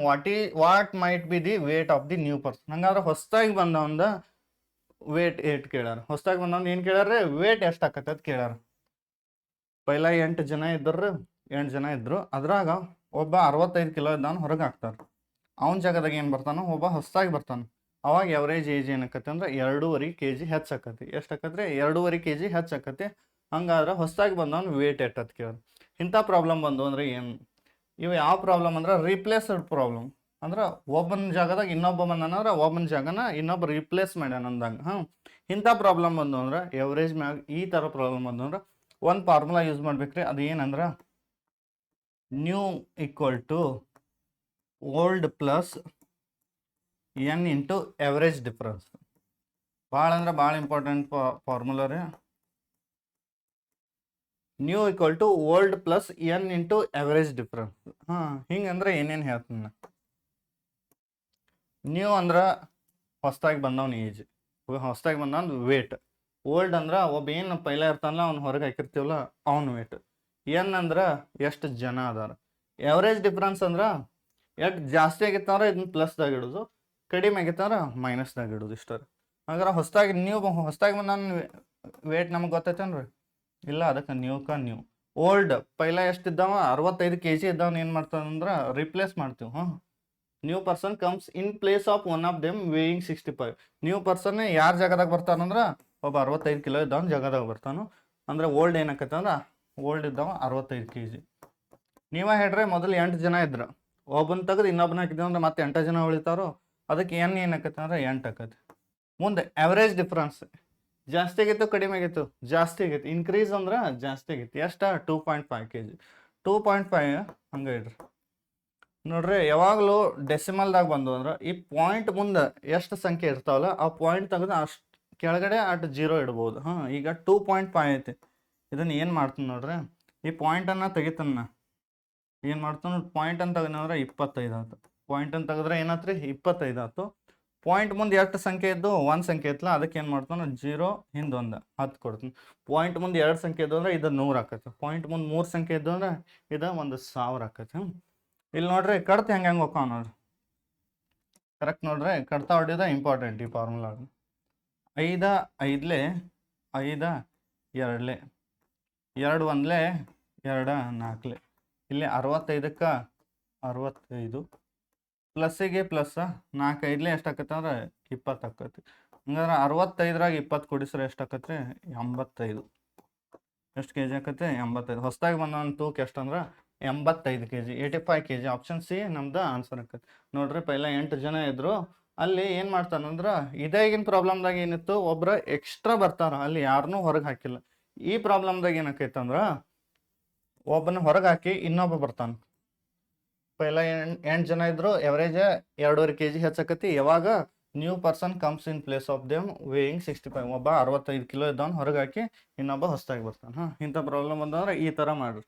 what might be the weight of the new person. ಹಂಗಾದ್ರೆ ಹೊಸದಾಗಿ ಬಂದವಂದ ವೇಟ್ ಏಟ್ ಕೇಳ್ಯಾರ. ಹೊಸದಾಗಿ ಬಂದವಂದ ಏನು ಕೇಳ್ಯಾರ, ವೇಟ್ ಎಷ್ಟು ಆಕತ್ತೆ ಅದು ಕೇಳ್ಯಾರ. ಪೈಲ 8 ಜನ ಇದ್ರು, 8 ಜನ ಇದ್ರು, ಅದ್ರಾಗ ಒಬ್ಬ 65 ಕಿಲೋ ಇದ್ದವನು ಹೊರಗೆ ಹಾಕ್ತಾರೆ. ಅವನ ಜಾಗದಾಗ ಏನು ಬರ್ತಾನೋ ಒಬ್ಬ ಹೊಸದಾಗಿ ಬರ್ತಾನೆ. ಅವಾಗ ಎವರೇಜ್ ಏಜ್ ಏನಾಕತ್ತೆ ಅಂದ್ರೆ 2.5 kg ಹೆಚ್ಚಾಕತಿ. ಎಷ್ಟು ಆಕತ್ರಿ 2.5 kg ಹೆಚ್ಚಾಕತಿ. ಹಂಗಾದ್ರೆ ಹೊಸದಾಗಿ ಬಂದವನು ವೇಟ್ ಎಟ್ಟತ್ ಕೇಳಿ. ಇಂಥ ಪ್ರಾಬ್ಲಮ್ ಬಂದು ಅಂದ್ರೆ ಏನು, ಇವು ಯಾವ ಪ್ರಾಬ್ಲಮ್ ಅಂದ್ರೆ ರೀಪ್ಲೇಸ್ಡ್ ಪ್ರಾಬ್ಲಮ್. ಅಂದ್ರೆ ಒಬ್ಬನ ಜಾಗದಾಗ ಇನ್ನೊಬ್ಬ ಬಂದನಂದ್ರೆ ಒಬ್ಬನ ಜಾಗನ ಇನ್ನೊಬ್ಬ ರೀಪ್ಲೇಸ್ ಮಾಡ್ಯಾನ ಅಂದಂಗೆ. ಇಂಥ ಪ್ರಾಬ್ಲಮ್ ಬಂದು ಅಂದ್ರೆ ಎವರೇಜ್ ಮ್ಯಾಗ ಈ ಥರ ಪ್ರಾಬ್ಲಮ್ ಬಂದು ಅಂದ್ರೆ ಒಂದು ಫಾರ್ಮುಲಾ ಯೂಸ್ ಮಾಡ್ಬೇಕ್ರಿ. ಅದು ಏನಂದ್ರೆ new equal to old plus N into average difference. ಭಾಳ ಅಂದ್ರೆ ಭಾಳ ಇಂಪಾರ್ಟೆಂಟ್ ಫಾರ್ಮುಲಾ ರೀ. New equal to old plus N into average difference. ಹಿಂಗಂದ್ರೆ ಏನೇನು ಹೇಳ್ತೀನಿ. ನ್ಯೂ ಅಂದ್ರೆ ಹೊಸ್ದಾಗಿ ಬಂದವನ ಏಜ್, ಹೊಸ್ದಾಗಿ ಬಂದವನ್ ವೇಟ್. ಓಲ್ಡ್ ಅಂದ್ರೆ ಒಬ್ಬ ಏನು ಪೈಲ ಇರ್ತಾನಲ್ಲ ಅವ್ನು ಹೊರಗೆ ಹಾಕಿರ್ತೀವಲ್ಲ ಅವ್ನ ವೇಟ್. ಎನ್ ಅಂದ್ರೆ ಎಷ್ಟು ಜನ ಅದಾರ. ಎವರೇಜ್ ಡಿಫ್ರೆನ್ಸ್ ಅಂದ್ರೆ ಎಷ್ಟು ಜಾಸ್ತಿ ಆಗಿತ್ತಂದ್ರೆ ಇದನ್ನ ಪ್ಲಸ್ದಾಗ ಇಡೋದು, ಕಡಿಮೆ ಆಗಿತ್ತಂದ್ರೆ ಮೈನಸ್ದಾಗ ಇಡೋದು ಇಷ್ಟ. ಹಂಗಾರೆ ಹೊಸ್ದಾಗಿ ಬಂದವನ್ ವೇಟ್ ನಮಗೆ ಗೊತ್ತೈತೇನ್ರಿ? ಇಲ್ಲ, ಅದಕ್ಕೆ ನ್ಯೂ ಓಲ್ಡ್ ಪೈಲ ಎಷ್ಟಿದ್ದಾವ 65 kg ಇದ್ದವನ್ ಏನು ಮಾಡ್ತಾನಂದ್ರೆ ರಿಪ್ಲೇಸ್ ಮಾಡ್ತೀವಿ. New person comes in place of one of them weighing 65. New person ಯಾರ ಜಾಗದಾಗ ಬರ್ತಾನಂದ್ರೆ ಒಬ್ಬ 65 kg ಇದ್ದವನ್ ಜಾಗದಾಗ ಬರ್ತಾನು. ಅಂದ್ರೆ ಓಲ್ಡ್ ಏನಾಕೈತೆ ಅಂದ್ರೆ ಓಲ್ಡ್ ಇದ್ದವ 65 kg. ನೀವೇ ಹೇಳ್ರಿ, ಮೊದಲು 8 ಜನ ಇದ್ರು, ಒಬ್ಬನ ತೆಗೆದು ಇನ್ನೊಬ್ಬನ ಹಾಕಿದ್ವಿ ಅಂದ್ರೆ ಮತ್ತೆ 8 ಜನ ಉಳಿತಾರೋ. ಅದಕ್ಕೆ ಏನಾಕೈತೆ ಅಂದ್ರೆ 8 ಆಕೈತೆ. ಮುಂದೆ ಎವರೇಜ್ ಡಿಫ್ರೆನ್ಸ್ ಜಾಸ್ತಿ ಆಗಿತ್ತು ಕಡಿಮೆ ಆಗಿತ್ತು? ಜಾಸ್ತಿ ಆಗಿತ್ತು. ಇನ್ಕ್ರೀಸ್ ಅಂದ್ರೆ ಜಾಸ್ತಿ ಆಗಿತ್ತು. ಎಷ್ಟು? 2.5 kg. 2.5 ಹಂಗೆ ಇಡ್ರಿ. ನೋಡ್ರಿ, ಯಾವಾಗಲೂ ಡೆಸಿಮಲ್ದಾಗ ಬಂದು ಅಂದ್ರೆ ಈ ಪಾಯಿಂಟ್ ಮುಂದೆ ಎಷ್ಟು ಸಂಖ್ಯೆ ಇರ್ತಾವಲ್ಲ ಆ ಪಾಯಿಂಟ್ ತೆಗೆದು ಅಷ್ಟು ಕೆಳಗಡೆ ಅಟ್ 0 ಇಡ್ಬೋದು. ಈಗ 2.5 ಐತಿ. ಇದನ್ನು ಏನು ಮಾಡ್ತೀನಿ ನೋಡ್ರಿ, ಈ ಪಾಯಿಂಟನ್ನು ತೆಗಿತಾನ. ಏನು ಮಾಡ್ತಾನೆ, ಪಾಯಿಂಟನ್ನು ತೆಗೆದ್ರೆ 25 ಆಯ್ತು. ಪಾಯಿಂಟನ್ನು ತೆಗೆದ್ರೆ ಏನಾತ್ರಿ 25 ಆಯ್ತು. ಪಾಯಿಂಟ್ ಮುಂದೆ ಎಷ್ಟು ಸಂಖ್ಯೆ ಇದ್ದು? 1 ಸಂಖ್ಯೆ ಇತ್ತಲ್ಲ, ಅದಕ್ಕೆ ಏನು ಮಾಡ್ತಾನೆ 0 ಹಿಂದೊಂದು 10 ಕೊಡ್ತೀನಿ. ಪಾಯಿಂಟ್ ಮುಂದೆ 2 ಸಂಖ್ಯೆ ಇದ್ದು ಅಂದ್ರೆ ಇದು 100 ಆಕೈತೆ. ಪಾಯಿಂಟ್ ಮುಂದೆ 3 ಸಂಖ್ಯೆ ಇದ್ದು ಅಂದ್ರೆ ಇದು 1000 ಆಕೈತೆ. ಇಲ್ಲಿ ನೋಡ್ರಿ ಕಡ್ತ ಹೆಂಗೆ ಹೋಗ್ತಾವ ನೋಡ್ರಿ. ಕರೆಕ್ಟ್ ನೋಡ್ರಿ, ಕಡ್ತಾ ಹೊಡಿಯೋದ ಇಂಪಾರ್ಟೆಂಟ್ ಈ ಫಾರ್ಮುಲಾ. 5 5 5 2 2 1 2 4. ಇಲ್ಲಿ 65ಕ್ಕೆ 65 ಪ್ಲಸ್ಸಿಗೆ ಪ್ಲಸ್ 4 5 ಎಷ್ಟಾಕೈತೆ ಅಂದ್ರೆ 20 ಆಕೈತಿ. ಹಂಗಾದ್ರೆ 65ರಾಗ 20 ಕೊಡಿಸ್ರೆ ಎಷ್ಟಾಕತ್ರಿ? 85. ಎಷ್ಟು kg ಆಕೈತಿ? 85. ಹೊಸದಾಗಿ ಬಂದವನ್ ತೂಕ ಎಷ್ಟು ಅಂದ್ರೆ 85 kg, 85 kg. ಆಪ್ಷನ್ ಸಿ ನಮ್ದು ಆನ್ಸರ್ ಆಕೈತಿ. ನೋಡ್ರಿ, ಪೈಲ 8 ಜನ ಇದ್ರು, ಅಲ್ಲಿ ಏನು ಮಾಡ್ತಾನಂದ್ರೆ ಇದೇಗಿನ ಪ್ರಾಬ್ಲಮ್ದಾಗ ಏನಿತ್ತು, ಒಬ್ರು ಎಕ್ಸ್ಟ್ರಾ ಬರ್ತಾರ, ಅಲ್ಲಿ ಯಾರನ್ನೂ ಹೊರಗೆ ಹಾಕಿಲ್ಲ. ಈ ಪ್ರಾಬ್ಲಮ್ದಾಗ ಏನಾಕೈತಂದ್ರೆ ಒಬ್ಬನ ಹೊರಗೆ ಹಾಕಿ ಇನ್ನೊಬ್ಬ ಬರ್ತಾನೆ. ಪೈಲ 8 ಜನ ಇದ್ರು, ಎವರೇಜ್ 2.5 kg ಹೆಚ್ಚಾಕತಿ. ಯಾವಾಗ new person comes in place of them weighing 65. ಒಬ್ಬ 65 kg ಇದ್ದವನು ಹೊರಗೆ ಹಾಕಿ ಇನ್ನೊಬ್ಬ ಹೊಸದಾಗಿ ಬರ್ತಾನೆ. ಇಂಥ ಪ್ರಾಬ್ಲಮ್ ಬಂದಂದ್ರೆ ಈ ಥರ ಮಾಡ್ರಿ.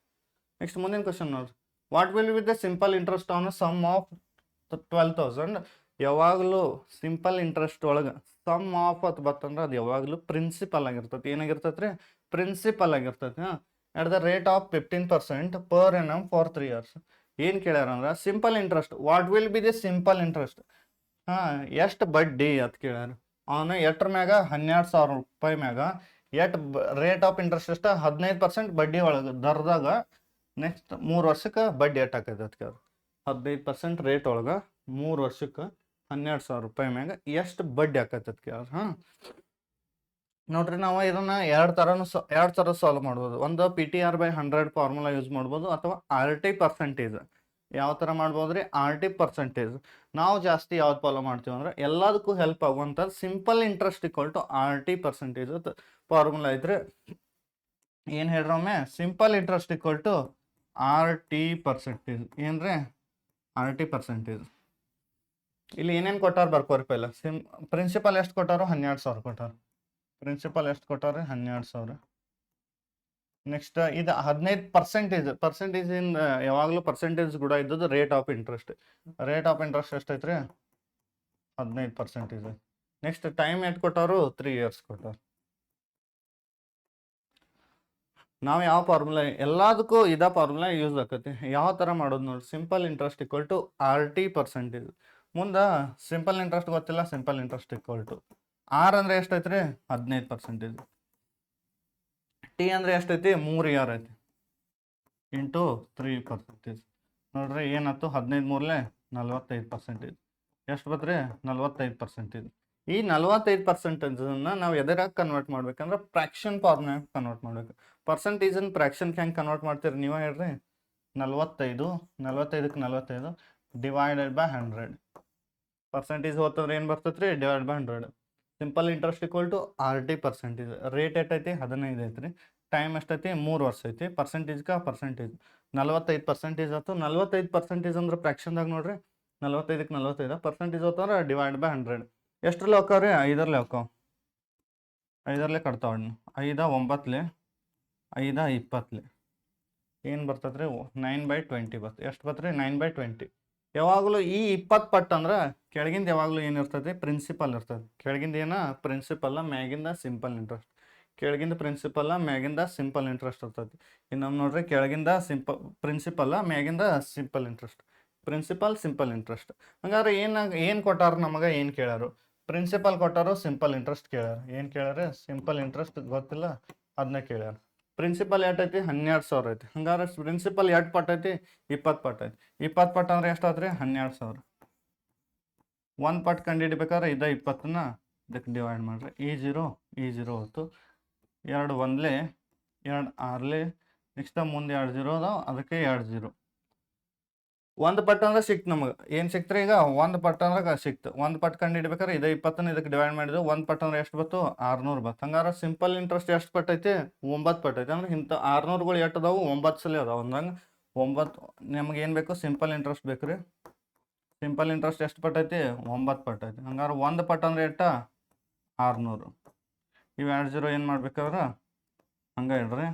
ನೆಕ್ಸ್ಟ್ ಮುಂದಿನ ಕ್ವಶನ್ ನೋಡ್ರಿ. What will be the simple interest on sum of 12,000? ಯಾವಾಗಲೂ ಸಿಂಪಲ್ ಇಂಟ್ರೆಸ್ಟ್ ಒಳಗೆ ಸಮ್ ಆಫ್ ಅಂತ ಬರ್ತಂದ್ರೆ ಅದು ಯಾವಾಗಲೂ ಪ್ರಿನ್ಸಿಪಲ್ ಆಗಿರ್ತೈತಿ. ಏನಾಗಿರ್ತೈತಿ ರೀ? ಪ್ರಿನ್ಸಿಪಲ್ ಆಗಿರ್ತೈತಿ. At the rate of 15% per annum for 3 years. ಏನು ಕೇಳ್ಯಾರ ಅಂದ್ರೆ simple interest, what will be the simple interest? ಎಷ್ಟು ಬಡ್ಡಿ ಅಂತ ಕೇಳ್ಯಾರ. ಅವನು ಎಟ್ರ ಮ್ಯಾಗ 12,000 ರೂಪಾಯಿ ಮ್ಯಾಗ ಎಷ್ಟು ರೇಟ್ ಆಫ್ ಇಂಟ್ರೆಸ್ಟ್ ಎಷ್ಟು? 15% ಬಡ್ಡಿ ಒಳಗೆ ದರದಾಗ. ನೆಕ್ಸ್ಟ್ 3 ವರ್ಷಕ್ಕೆ ಬಡ್ಡಿ ಎಷ್ಟು ಆಕೈತೆ ಅಂತ ಕೇಳ್ರಿ. 15% ರೇಟ್ ಒಳಗೆ 3 ವರ್ಷಕ್ಕೆ 12,000 ರೂಪಾಯಿ ಮ್ಯಾಗ ಎಷ್ಟು ಬಡ್ಡಿ ಆಕೈತೆ ಅಂತ ಕೇಳ್ರಿ. ನೋಡ್ರಿ, ನಾವು ಇದನ್ನ ಎರಡು ಥರ ಸಾಲ್ವ್ ಮಾಡ್ಬೋದು. ಒಂದು PTR/100 ಫಾರ್ಮುಲಾ ಯೂಸ್ ಮಾಡ್ಬೋದು, ಅಥವಾ RT ಪರ್ಸೆಂಟೇಜ್. ಯಾವ ಥರ ಮಾಡ್ಬೋದು ರೀ? RT percentage. ನಾವು ಜಾಸ್ತಿ ಯಾವ್ದು ಫಾಲೋ ಮಾಡ್ತೀವಿ ಅಂದ್ರೆ ಎಲ್ಲದಕ್ಕೂ ಹೆಲ್ಪ್ ಆಗುವಂಥದ್ದು simple interest equal to RT percentage formula ಇದ್ರೆ ಏನು ಹೇಳ್ರಿ ಒಮ್ಮೆ? Simple interest equal to RT percentage. ಏನ್ರಿ? RT percentage. ಇಲ್ಲಿ ಏನೇನು ಕೊಟ್ಟಾರ ಬರ್ಕೋರಿ. ಪೈಲ ಪ್ರಿನ್ಸಿಪಲ್ ಎಷ್ಟು ಕೊಟ್ಟಾರು? 12,000 ಕೊಟ್ಟಾರ. ಪ್ರಿನ್ಸಿಪಲ್ ಎಷ್ಟು ಕೊಟ್ಟಾರೆ? 12,000. ನೆಕ್ಸ್ಟ್ ಇದು 15%. ಪರ್ಸೆಂಟೇಜಿಂದ ಯಾವಾಗಲೂ ಪರ್ಸೆಂಟೇಜ್ ಕೂಡ ಇದ್ದದ್ದು rate of interest. Rate of interest ಎಷ್ಟೈತ್ರಿ? 15%. ನೆಕ್ಸ್ಟ್ ಟೈಮ್ ಎಷ್ಟು ಕೊಟ್ಟಾರು? 3 years ಕೊಟ್ಟಾರ. ನಾವು ಯಾವ ಫಾರ್ಮುಲಾ ಎಲ್ಲದಕ್ಕೂ ಇದ ಫಾರ್ಮುಲಾ ಯೂಸ್ ಆಕತಿ. ಯಾವ ಥರ ಮಾಡೋದು ನೋಡಿ. Simple interest equal to RT percentage. ಮುಂದೆ ಸಿಂಪಲ್ ಇಂಟ್ರೆಸ್ಟ್ ಗೊತ್ತಿಲ್ಲ. Simple interest equal to R ಅಂದರೆ ಎಷ್ಟೈತ್ರಿ? 15%. T ಅಂದರೆ ಎಷ್ಟೈತಿ? 3 year ಐತಿ. ಇಂಟು 3%. ನೋಡ್ರಿ ಏನಾಯ್ತು? 15 3 45%. ಎಷ್ಟು ಬತ್ರಿ? 45%. ಈ 45%ನ್ನ ನಾವು ಎದರಾಗ ಕನ್ವರ್ಟ್ ಮಾಡ್ಬೇಕಂದ್ರೆ ಫ್ರಾಕ್ಷನ್ ಫಾರ್ಮ್ನಾಗ ಕನ್ವರ್ಟ್ ಮಾಡ್ಬೇಕು. ಪರ್ಸೆಂಟೇಜನ್ ಫ್ರ್ಯಾಕ್ಷನ್ಗೆ ಹೆಂಗೆ ಕನ್ವರ್ಟ್ ಮಾಡ್ತೀರಿ ನೀವು ಹೇಳ್ರಿ? 45 45ಕ್ಕೆ 45 ಡಿವೈಡೆಡ್ ಬೈ 100. ಪರ್ಸೆಂಟೇಜ್ ಹೋತಂದ್ರೆ ಏನು ಬರ್ತೈತೆ ರೀ? Divide by 100. Simple interest equal to RT percentage. Rate ಎಷ್ಟೈತಿ? 15 ಐತಿ ರೀ. ಟೈಮ್ ಎಷ್ಟೈತಿ? 3 ವರ್ಷ ಐತಿ. ಪರ್ಸೆಂಟೇಜ್ಗೆ ಪರ್ಸೆಂಟೇಜ್ 45% ಆಯ್ತು. 45% ಅಂದ್ರೆ ಫ್ರ್ಯಾಕ್ಷನ್ದಾಗ ನೋಡ್ರಿ, 45ಕ್ಕೆ 45 ಪರ್ಸೆಂಟೇಜ್ ಹೋತಂದ್ರೆ ಡಿವೈಡ್ ಬೈ 100. ಎಷ್ಟರಲ್ಲಿ ಹೋಗ್ತಾವ ರೀ? 5ರಲ್ಲಿ ಹೋಗ್ತಾವ. 5ರಲ್ಲೇ ಕಟ್ತಾವ. 5 9ಲೆ 5 20ಲೆ ಏನು ಬರ್ತದೆ ರೀ? 9/20 ಬರ್ತದೆ. ಎಷ್ಟು ಬರ್ತದೆ ರೀ? 9/20. ಯಾವಾಗಲೂ ಈ 20 ಪಟ್ಟು ಅಂದ್ರೆ ಕೆಳಗಿಂದ ಯಾವಾಗಲೂ ಏನಿರ್ತದೆ? ಪ್ರಿನ್ಸಿಪಲ್ ಇರ್ತದೆ. ಕೆಳಗಿಂದ ಏನ? ಪ್ರಿನ್ಸಿಪಲ್ಲ, ಮ್ಯಾಗಿಂದ ಸಿಂಪಲ್ ಇಂಟ್ರೆಸ್ಟ್. ಕೆಳಗಿಂದ ಪ್ರಿನ್ಸಿಪಲ್ಲ, ಮ್ಯಾಗಿಂದ ಸಿಂಪಲ್ ಇಂಟ್ರೆಸ್ಟ್ ಇರ್ತದೆ. ಇನ್ನು ನೋಡ್ರಿ, ಕೆಳಗಿಂದ ಪ್ರಿನ್ಸಿಪಲ್ಲ, ಮ್ಯಾಗಿಂದ simple interest. Principal, simple interest. ಹಂಗಾದ್ರೆ ಏನು ಕೊಟ್ಟಾರ ನಮಗೆ? ಏನು ಕೇಳಾರು? ಪ್ರಿನ್ಸಿಪಲ್ ಕೊಟ್ಟಾರು, ಸಿಂಪಲ್ ಇಂಟ್ರೆಸ್ಟ್ ಕೇಳ್ಯಾರ. ಏನು ಕೇಳ್ಯಾರ? ಸಿಂಪಲ್ ಇಂಟ್ರೆಸ್ಟ್ ಗೊತ್ತಿಲ್ಲ, ಅದನ್ನ ಕೇಳ್ಯಾರ. ಪ್ರಿನ್ಸಿಪಲ್ ಎಷ್ಟೈತಿ? 12,000 ಐತಿ. ಹಂಗಾರೆ ಪ್ರಿನ್ಸಿಪಲ್ ಎಷ್ಟು ಪಟ್ಟು ಐತಿ? 20 ಪಟ್ಟು ಐತಿ. 20 ಪಟ್ಟು ಅಂದ್ರೆ ಎಷ್ಟಾದ್ರಿ? 12,000. ಒಂದು ಪಟ್ಟು ಕಂಡುಹಿಡಿಬೇಕಾದ್ರೆ 20ನ್ನ ಇದಕ್ಕೆ ಡಿವೈಡ್ ಮಾಡ್ರಿ. ಈ ಜೀರೋ ಹೊತ್ತು 2 1ಲೆ 2 6ಲೆ ನೆಕ್ಸ್ಟ್ ಮುಂದೆ 2 0 ಅದಾವ, ಅದಕ್ಕೆ 2 0. ಒಂದು ಪಟ್ಟು ಅಂದ್ರೆ ಸಿಕ್ತು ನಮಗೆ. ಏನು ಸಿಕ್ತ್ರಿ ಈಗ? ಒಂದು ಪಟ್ಟು ಅಂದ್ರೆ ಸಿಕ್ತು. ಒಂದು ಪಟ್ಟು ಕಂಡುಹಿಡ್ಬೇಕಾದ್ರೆ 20ನ್ನ ಇದಕ್ಕೆ ಡಿವೈಡ್ ಮಾಡಿದ್ವಿ. ಒಂದು ಪಟ್ಟು ಅಂದ್ರೆ ಎಷ್ಟು ಬತ್ತು? 600 ಬತ್ತು. ಹಂಗಾರೆ ಸಿಂಪಲ್ ಇಂಟ್ರೆಸ್ಟ್ ಎಷ್ಟು ಪಟ್ಟೈತಿ? 9 ಪಟ್ಟೈತಿ. ಅಂದ್ರೆ ಇಂಥ 600ಗಳು ಎಷ್ಟು ಅದಾವು? 9 ಸಲ ಅದಾವ. ಅಂದಂಗೆ 9. ನಮ್ಗೆ ಏನು ಬೇಕು? ಸಿಂಪಲ್ ಇಂಟ್ರೆಸ್ಟ್ ಬೇಕು ರೀ. ಸಿಂಪಲ್ ಇಂಟ್ರೆಸ್ಟ್ ಎಷ್ಟು ಪಟ್ಟೈತಿ? 9 ಪಟ್ಟೈತಿ. ಹಂಗಾರೆ ಒಂದು ಪಟ್ಟು ಅಂದ್ರೆ ಎಷ್ಟು? 600. ಇವು 2 0 ಏನು ಮಾಡ್ಬೇಕಾದ್ರೆ ಹಂಗೆ ಇಡ್ರಿ.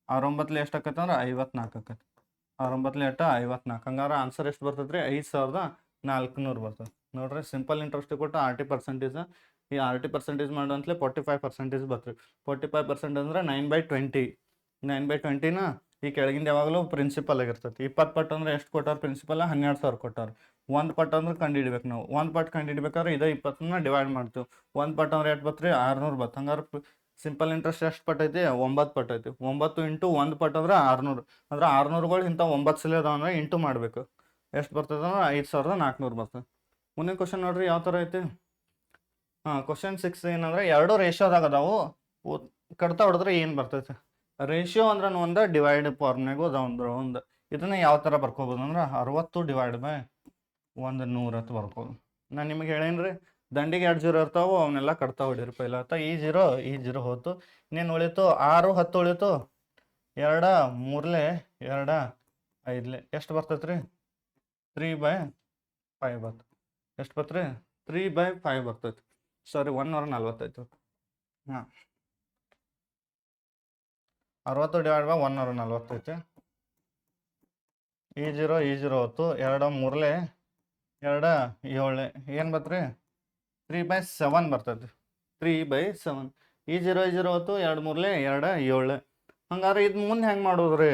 6 9ಲೆ ಎಷ್ಟು ಆಕೈತೆ ಅಂದ್ರೆ 54 ಆಕೈತಿ. 6 9ಲೆ ಎಷ್ಟು? 54. ಹಂಗಾರೆ ಆನ್ಸರ್ ಎಷ್ಟು ಬರ್ತೈತೆ ರೀ? 5,400 ಬರ್ತದೆ. ನೋಡ್ರಿ, ಸಿಂಪಲ್ ಇಂಟ್ರೆಸ್ಟ್ ಕೊಟ್ಟು RT ಪರ್ಸೆಂಟೇಜ್. ಈ RT ಪರ್ಸೆಂಟೇಜ್ ಮಾಡೋಂತಲೇ 45% ಬರ್ತದೆ. 45% ಅಂದ್ರೆ 9/20. 9/20ನ ಈ ಕೆಳಗಿಂದ ಯಾವಾಗಲೂ ಪ್ರಿನ್ಸಿಪಲ್ ಆಗಿರ್ತೈತಿ. 20 ಪಟ್ಟು ಅಂದ್ರೆ ಎಷ್ಟು ಕೊಟ್ಟಾರ? ಪ್ರಿನ್ಸಿಪಲ್ 12,000 ಕೊಟ್ಟಾರ. ಒಂದು ಪಟ್ಟು ಅಂದ್ರೆ ಕಂಡುಹಿಡ್ಬೇಕು ನಾವು. ಒಂದು ಪಟ್ಟು ಕಂಡುಹಿಡ್ಬೇಕಾದ್ರೆ 20ನ್ನ ಡಿವೈಡ್ ಮಾಡ್ತೀವಿ. ಒಂದು ಪಟ್ಟು ಅಂದ್ರೆ ಎಷ್ಟು ಬತ್ತು ರೀ? 600 ಬತ್ತು. ಹಂಗಾರೆ ಸಿಂಪಲ್ ಇಂಟ್ರೆಸ್ಟ್ ಎಷ್ಟು ಪಟ್ಟೈತಿ? 9 ಪಟ್ಟೈತಿ. 9 ಇಂಟು 1 ಪಟ್ಟು ಅಂದ್ರೆ 600. ಅಂದ್ರೆ 600ಗಳು ಇಂಥ 9 ಸಲ ಅದಾವ ಅಂದ್ರೆ ಇಂಟು ಮಾಡಬೇಕು. ಎಷ್ಟು ಬರ್ತದೆ ಅಂದ್ರೆ 5,400 ಬರ್ತದೆ. ಮುಂದಿನ ಕ್ವಶನ್ ನೋಡ್ರಿ ಯಾವ ಥರ ಐತಿ. ಕ್ವಶನ್ 6 ಏನಂದ್ರೆ 2 ರೇಷಿಯೋದಾಗ ಅದಾವು, ಕಡ್ತಾ ಹೊಡೆದ್ರೆ ಏನು ಬರ್ತೈತೆ? ರೇಷಿಯೋ ಅಂದ್ರೆ ಒಂದು ಡಿವೈಡ್ ಫಾರ್ಮ್ನಾಗೂ ಅದಾವ ಒಂದು. ಇದನ್ನ ಯಾವ ಥರ ಬರ್ಕೋಬೋದು ಅಂದ್ರೆ 60 ಡಿವೈಡ್ ಬೈ 100 ಅಂತ ಬರ್ಕೋದು. ನಾನು ನಿಮಗೆ ಹೇಳೇನ್ರಿ, ದಂಡಿಗೆ 2 0 ಇರ್ತಾವೆ, ಅವನ್ನೆಲ್ಲ ಕಟ್ತಾ ಹೊಡೀರಿ ಪೈಲ. ಈ 0 ಹೋತು. ಇನ್ನೇನು ಉಳಿತು? 6 10 ಉಳಿತು. 2 3ಲೆ 2 5ಲೆ ಎಷ್ಟು ಬರ್ತೈತೆ ರೀ? 3/5 ಬರ್ತದೆ. ಎಷ್ಟು ಬರ್ತದೆ ರೀ? 3/5 ಬರ್ತೈತೆ. ಸಾರಿ, 140 ಹಾಂ, 60 ಡಿವೈಡ್ ಬೈ 140 ಈ 0 ಹೊತ್ತು. 2 3ಲೆ 2 7ಲೆ ಏನು ಬರ್ತದೆ ರೀ? 3/7 ಬರ್ತೈತಿ. 3/7. ಈ 0 ಹೊತ್ತು. 2 3ಲೆ 2 7ಲೆ. ಹಂಗಾರೆ ಇದು ಮುಂದೆ ಹೆಂಗೆ ಮಾಡೋದ್ರಿ?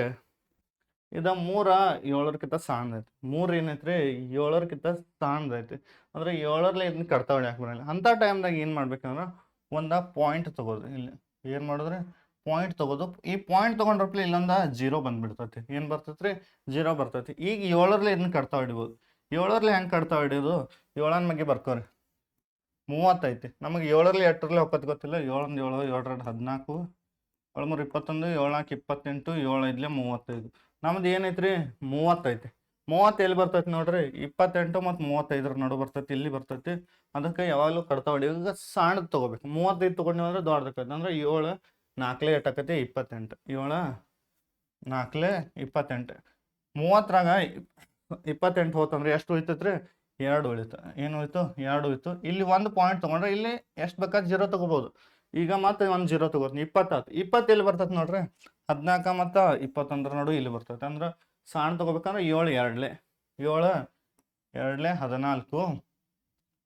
ಇದು 3 7ಕ್ಕಿಂತ ಸಣ್ಣದೈತಿ. 3 ಏನೈತಿ ರೀ? 7ಕ್ಕಿಂತ ಸಣ್ಣದೈತಿ. ಅಂದ್ರೆ 7ರಲ್ಲಿ ಇದನ್ನ ಕಡ್ತಾ ಹೊಡ್ಯಾಕೆ ಬರಲ್ಲ. ಅಂಥ ಟೈಮ್ದಾಗ ಏನು ಮಾಡ್ಬೇಕಂದ್ರೆ ಒಂದು ಪಾಯಿಂಟ್ ತೊಗೋದು. ಇಲ್ಲಿ ಏನು ಮಾಡಿದ್ರೆ ಪಾಯಿಂಟ್ ತೊಗೋದು. ಈ ಪಾಯಿಂಟ್ ತೊಗೊಂಡ್ರಪ್ಲೆ ಇಲ್ಲೊಂದು 0 ಬಂದ್ಬಿಡ್ತೈತಿ. ಏನು ಬರ್ತೈತಿ ರೀ? 0 ಬರ್ತೈತಿ. ಈಗ 7ರಲ್ಲಿ ಇದನ್ನ ಕಡ್ತಾ ಹೊಡಿಬೋದು. 7ರಲ್ಲಿ ಹೆಂಗೆ ಕಡ್ತಾ ಹೊಡಿಯೋದು? 7ನ ಬಗ್ಗೆ ಬರ್ಕೋರಿ. 30 ಐತಿ. ನಮಗೆ 7ರಲ್ಲಿ 8ರಲ್ಲಿ ಹೋಗೋದು ಗೊತ್ತಿಲ್ಲ. 7 7 7 14 7 3 21 7 4 28 7 5 35. ನಮ್ದು ಏನೈತಿ ರೀ? 30 ಐತಿ. 30 ಎಲ್ಲಿ ಬರ್ತೈತಿ ನೋಡ್ರಿ? 28 ಮತ್ತು 35 ನಡು ಬರ್ತೈತಿ. ಇಲ್ಲಿ ಬರ್ತೈತಿ. ಅದಕ್ಕೆ ಯಾವಾಗಲೂ ಕಡ್ತಾ ಹೊಡಿಯೋದು. ಈಗ ಸಣ್ಣದು ತೊಗೋಬೇಕು. 35 ತೊಗೊಂಡಿವಿ ಅಂದ್ರೆ ದೊಡ್ಡದಕ್ಕೈತಿ. ಅಂದ್ರೆ 7 4ಲೆ 8 ಆಕೈತಿ? 28. 7 4ಲೆ 28. 30ರಾಗ 28 ಹೋತಂದ್ರೆ ಎಷ್ಟು ಉಳಿತೈತಿ ರೀ? 2 ಉಳಿತು. ಏನು ಉಳಿತು? 2 ಉಳಿತು. ಇಲ್ಲಿ ಒಂದು ಪಾಯಿಂಟ್ ತೊಗೊಂಡ್ರೆ ಇಲ್ಲಿ ಎಷ್ಟು ಬೇಕಾದ್ರೆ 0 ತೊಗೋಬೋದು. ಈಗ ಮತ್ತೆ ಒಂದು 0 ತೊಗೋತೀನಿ. 20 ಆಯ್ತು. 20 ಎಲ್ಲಿ ಬರ್ತೈತೆ ನೋಡ್ರಿ? 14 ಮತ್ತು 21 ನಡು ಇಲ್ಲಿ ಬರ್ತೈತೆ. ಅಂದ್ರೆ ಸಣ್ಣ ತೊಗೋಬೇಕಂದ್ರೆ 7 2ಲೆ 7 2ಲೆ 14.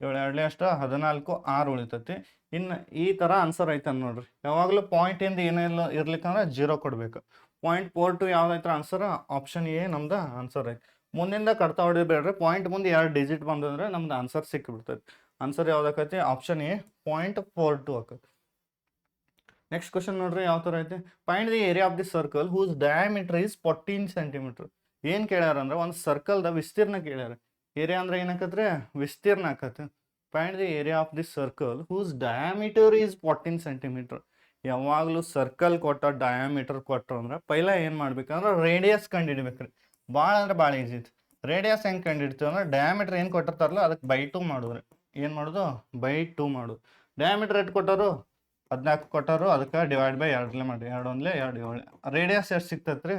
7 2ಲೆ ಎಷ್ಟು? 14 6 ಉಳಿತೈತಿ. ಇನ್ನು ಈ ಥರ ಆನ್ಸರ್ ಐತೆ ನೋಡ್ರಿ. ಯಾವಾಗಲೂ ಪಾಯಿಂಟಿಂದ ಏನೆಲ್ಲ ಇರ್ಲಿಕ್ಕಂದ್ರೆ 0 ಕೊಡಬೇಕು. 0.42 ಯಾವ್ದೈತ್ರ ಆನ್ಸರ್? ಆಪ್ಷನ್ ಎ ನಮ್ದು ಆನ್ಸರ್ ಐತಿ. ಮುಂದಿಂದ ಕಡ್ತಾ ಹೊಡಿಬೇಡ್ರಿ. ಪಾಯಿಂಟ್ ಮುಂದೆ 2 ಡಿಜಿಟ್ ಬಂದಂದ್ರೆ ನಮ್ದು ಆನ್ಸರ್ ಸಿಕ್ಕಿಬಿಡ್ತೈತಿ. ಆನ್ಸರ್ ಯಾವ್ದಾಕೈತಿ? ಆಪ್ಷನ್ ಎ 0.42 ಆಕೈತಿ. ನೆಕ್ಸ್ಟ್ ಕ್ವಶನ್ ನೋಡ್ರಿ ಯಾವ ಥರ ಐತಿ. Find the area of the circle whose diameter is 14 centimetre. ಏನು ಕೇಳ್ಯಾರ ಅಂದ್ರೆ ಒಂದು ಸರ್ಕಲ್ದ ವಿಸ್ತೀರ್ಣ ಕೇಳ್ಯಾರ. ಏರಿಯಾ ಅಂದ್ರೆ ಏನಾಕತ್ರಿ? ವಿಸ್ತೀರ್ಣ ಆಕತಿ. Find the area of the circle whose diameter is 14 centimetre. ಯಾವಾಗಲೂ ಸರ್ಕಲ್ ಕೊಟ್ಟ ಡಯಾಮೀಟರ್ ಕೊಟ್ಟರು ಅಂದ್ರೆ ಪೈಲ ಏನು ಮಾಡ್ಬೇಕಂದ್ರೆ ರೇಡಿಯಸ್ ಕಂಡುಹಿಡಿಬೇಕ್ರಿ. ಭಾಳ ಅಂದ್ರೆ ಭಾಳ ಈಸಿ ಐತಿ. ರೇಡಿಯಸ್ ಹೆಂಗೆ ಕಂಡುಹಿಡ್ತೀವಿ ಅಂದ್ರೆ ಡಯಾಮೀಟರ್ ಏನು ಕೊಟ್ಟಿರ್ತಾರಲ್ಲ ಅದಕ್ಕೆ ಬೈ 2 ಮಾಡಿದ್ರಿ. ಏನು ಮಾಡೋದು? ಬೈ 2 ಮಾಡೋದು. ಡಯಾಮೀಟರ್ ಎಷ್ಟು ಕೊಟ್ಟರು? 14 ಕೊಟ್ಟರು, ಅದಕ್ಕೆ ಡಿವೈಡ್ ಬೈ 2 ಮಾಡಿ. 2 1 2 7. ರೇಡಿಯಸ್ ಎಷ್ಟು ಸಿಗ್ತೈತೆ ರೀ?